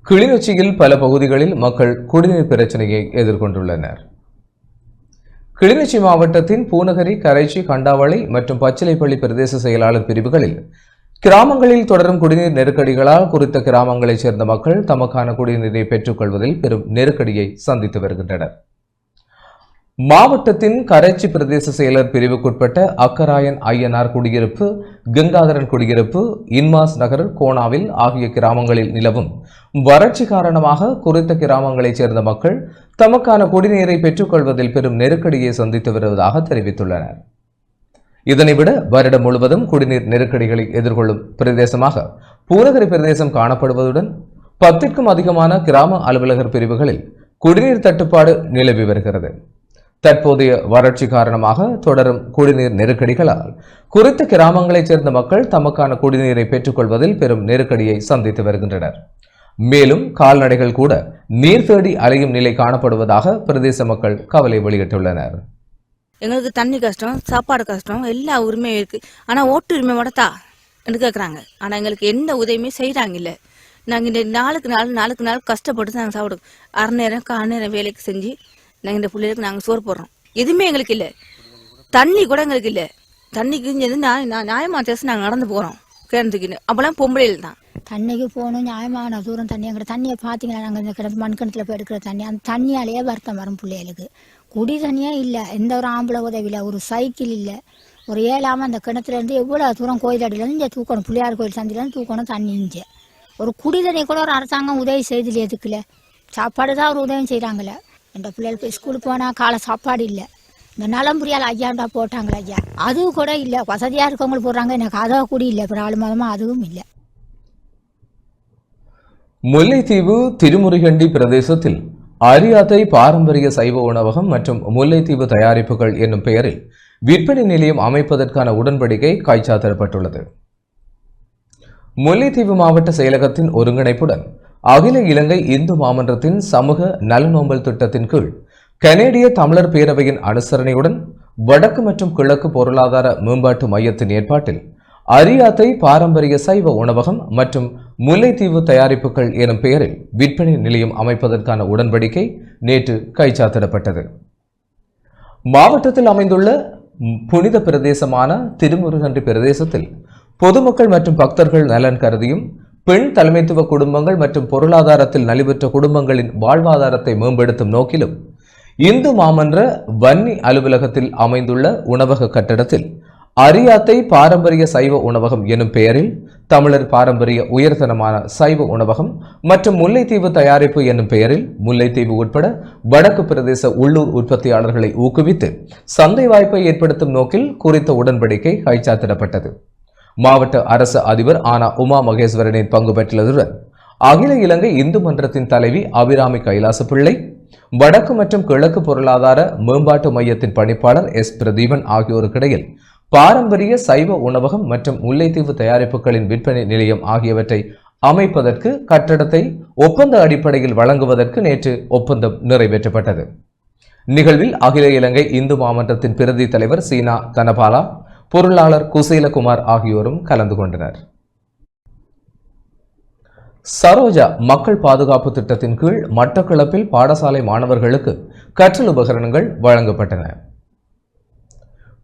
கிளிநொச்சியில் பல பகுதிகளில் மக்கள் குடிநீர் பிரச்சனையை எதிர்கொண்டுள்ளனர். கிளிநொச்சி மாவட்டத்தின் பூநகரி, கரைச்சி, கண்டாவளை மற்றும் பச்சிலைப்பள்ளி பிரதேச செயலாளர் பிரிவுகளில் கிராமங்களில் தொடரும் குடிநீர் நெருக்கடிகளால் குறித்த கிராமங்களைச் சேர்ந்த மக்கள் தமக்கான குடிநீரை பெற்றுக்கொள்வதில் பெரும் நெருக்கடியை சந்தித்து வருகின்றனர். மாவட்டத்தின் கரைச்சி பிரதேச செயலர் பிரிவுக்குட்பட்ட அக்கராயன் ஐயனார் குடியிருப்பு, கங்காதரன் குடியிருப்பு, இன்மாஸ் நகர், கோணாவில் ஆகிய கிராமங்களில் நிலவும் வறட்சி காரணமாக குறித்த கிராமங்களைச் சேர்ந்த மக்கள் தமக்கான குடிநீரை பெற்றுக்கொள்வதில் பெரும் நெருக்கடியை சந்தித்து வருவதாக தெரிவித்துள்ளனர். இதனைவிட வருடம் முழுவதும் குடிநீர் நெருக்கடிகளை எதிர்கொள்ளும் பிரதேசமாக பூநகரி பிரதேசம் காணப்படுவதுடன் 10க்கும் அதிகமான கிராம அலுவலகர் பிரிவுகளில் குடிநீர் தட்டுப்பாடு நிலவி வருகிறது. தற்போதைய வறட்சி காரணமாக தொடரும் குடிநீர் நெருக்கடிகளால் குறித்த கிராமங்களைச் சேர்ந்த மக்கள் தமக்கான குடிநீரை பெற்றுக்கொள்வதில் பெரும் நெருக்கடியை சந்தித்து வருகின்றனர். மேலும் கால்நடைகள் கூட நீர் தேடி அலையும் நிலை காணப்படுவதாக பிரதேச மக்கள் கவலை வெளியிட்டுள்ளனர். எங்களுக்கு தண்ணி கஷ்டம், சாப்பாடு கஷ்டம், எல்லா உரிமையும் இருக்கு. ஆனா ஓட்டு உரிமை மட்டும் தான் என்று கேட்குறாங்க. ஆனா எங்களுக்கு எந்த உதவியுமே செய்யறாங்க இல்லை. நாங்கள் இந்த நாளுக்கு நாள் கஷ்டப்பட்டு நாங்கள் சாப்பிடுவோம். அரை நேரம் கால் நேரம் வேலைக்கு செஞ்சு நாங்கள் இந்த பிள்ளைகளுக்கு நாங்கள் சோறு போடுறோம். எதுவுமே எங்களுக்கு இல்லை. தண்ணி கூட எங்களுக்கு இல்லை. தண்ணிக்கு நியாயமாக தேசம் நாங்கள் நடந்து போகிறோம் கிணத்துக்கு. அப்போலாம் பொம்பளையில் தான் தண்ணிக்கு போகணும். நியாயமான தூரம் தண்ணி எங்கிட்ட தண்ணியை பார்த்தீங்கன்னா நாங்கள் இந்த கிணத்து மண்கிணத்துல போய் எடுக்கிற தண்ணி, அந்த தண்ணியாலேயே வருத்தம் வரும் பிள்ளைகளுக்கு. குடி தண்ணியே இல்லை, எந்த ஒரு ஆம்பளை உதவியில், ஒரு சைக்கிள் இல்லை, ஒரு ஏழாமல் அந்த கிணத்துலேருந்து எவ்வளோ தூரம் கோயில் அடியிலேருந்து இங்கே தூக்கணும், பிள்ளையார் கோயில் சந்திலேருந்து தூக்கணும் தண்ணி. இங்கே ஒரு குடி தண்ணி கூட ஒரு அரசாங்கம் உதவி செய்தில்லை. எதுக்குல சாப்பாடு தான் ஒரு உதவி செய்கிறாங்களே. எந்த பிள்ளைகள் போய் ஸ்கூலுக்கு போனால் காலை சாப்பாடு இல்லை. இந்த நலம்புரியால் ஐயாண்டா போட்டாங்களே ஐயா, அதுவும் கூட இல்லை. வசதியாக இருக்கவங்களுக்கு போடுறாங்க, எனக்கு அதை கூட இல்லை. இப்போ 4 மாதமாக அதுவும் இல்லை. முல்லைத்தீவு திருமுருகண்டி பிரதேசத்தில் அரியாத்தை பாரம்பரிய சைவ உணவகம் மற்றும் முல்லைத்தீவு தயாரிப்புகள் என்னும் பெயரில் விற்பனை நிலையம் அமைப்பதற்கான உடன்படிக்கை கைச்சாத்திடப்பட்டுள்ளது. முல்லைத்தீவு மாவட்ட செயலகத்தின் ஒருங்கிணைப்புடன் அகில இலங்கை இந்து மாமன்றத்தின் சமூக நலனோம்பல் திட்டத்தின் கீழ் கனேடிய தமிழர் பேரவையின் அனுசரணையுடன் வடக்கு மற்றும் கிழக்கு பொருளாதார மேம்பாட்டு மையத்தின் ஏற்பாட்டில் அரியாத்தை பாரம்பரிய சைவ உணவகம் மற்றும் முல்லைத்தீவு தயாரிப்புகள் எனும் பெயரில் விற்பனை நிலையம் அமைப்பதற்கான உடன்படிக்கை நேற்று கைச்சாத்திடப்பட்டது. மாவட்டத்தில் அமைந்துள்ள புனித பிரதேசமான திருமுருகன்றி பிரதேசத்தில் பொதுமக்கள் மற்றும் பக்தர்கள் நலன் கருதியும் பெண் தலைமைத்துவ குடும்பங்கள் மற்றும் பொருளாதாரத்தில் நலிவுற்ற குடும்பங்களின் வாழ்வாதாரத்தை மேம்படுத்தும் நோக்கிலும் இந்து மாமன்ற வன்னி அலுவலகத்தில் அமைந்துள்ள உணவக கட்டடத்தில் அரியாத்தை பாரம்பரிய சைவ உணவகம் எனும் பெயரில் தமிழர் பாரம்பரிய உயர்தரமான சைவ உணவகம் மற்றும் முல்லைத்தீவு தயாரிப்பு என்னும் பெயரில் முல்லைத்தீவு உட்பட வடக்கு பிரதேச உள்ளூர் உற்பத்தியாளர்களை ஊக்குவித்து சந்தை வாய்ப்பை ஏற்படுத்தும் நோக்கில் குறித்த உடன்படிக்கை கைச்சாத்திடப்பட்டது. மாவட்ட அரசு அதிபர் ஆனா உமா மகேஸ்வரனின் பங்கு பெற்றுள்ளதுடன் அகில இலங்கை இந்து மன்றத்தின் தலைவி அபிராமி கைலாச பிள்ளை, வடக்கு மற்றும் கிழக்கு பொருளாதார மேம்பாட்டு மையத்தின் பணிப்பாளர் எஸ் பிரதீபன் ஆகியோருக்கிடையில் பாரம்பரிய சைவ உணவகம் மற்றும் முல்லைத்தீவு தயாரிப்புகளின் விற்பனை நிலையம் ஆகியவற்றை அமைப்பதற்கு கட்டடத்தை ஒப்பந்த அடிப்படையில் வழங்குவதற்கு நேற்று ஒப்பந்தம் நிறைவேற்றப்பட்டது. நிகழ்வில் அகில இலங்கை இந்து மாமன்றத்தின் பிரதி தலைவர் சீனா தனபாலா, பொருளாளர் குசேலகுமார் ஆகியோரும் கலந்து கொண்டனர். சரோஜா மக்கள் பாதுகாப்பு திட்டத்தின் கீழ் மட்டக்களப்பில் பாடசாலை மாணவர்களுக்கு கற்றல் உபகரணங்கள் வழங்கப்பட்டன.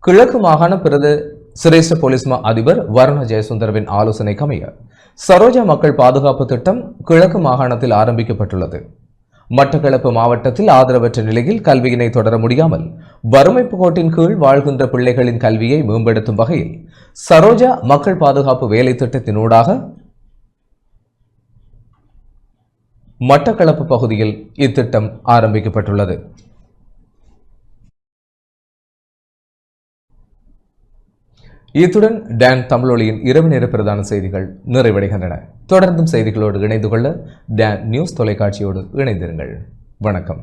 கிழக்கு மாகாண பிரத சிரேஷ்ட போலீஸ் மா அதிபர் வர்ண ஜெயசுந்தரவின் ஆலோசனைக்கமைய சரோஜா மக்கள் பாதுகாப்பு திட்டம் கிழக்கு மாகாணத்தில் ஆரம்பிக்கப்பட்டுள்ளது. மட்டக்களப்பு மாவட்டத்தில் ஆதரவற்ற நிலையில் கல்வியினை தொடர முடியாமல் வறுமைப்பு கோட்டின் கீழ் வாழ்கின்ற பிள்ளைகளின் கல்வியை மேம்படுத்தும் வகையில் சரோஜா மக்கள் பாதுகாப்பு வேலை திட்டத்தினூடாக மட்டக்களப்பு பகுதியில் இத்திட்டம் ஆரம்பிக்கப்பட்டுள்ளது. இத்துடன் டான் தமிழொலியின் இரவு நேர பிரதான செய்திகள் நிறைவடைகின்றன. தொடர்ந்தும் செய்திகளோடு இணைந்து கொள்ள டான் நியூஸ் தொலைக்காட்சியோடு இணைந்திருங்கள். வணக்கம்.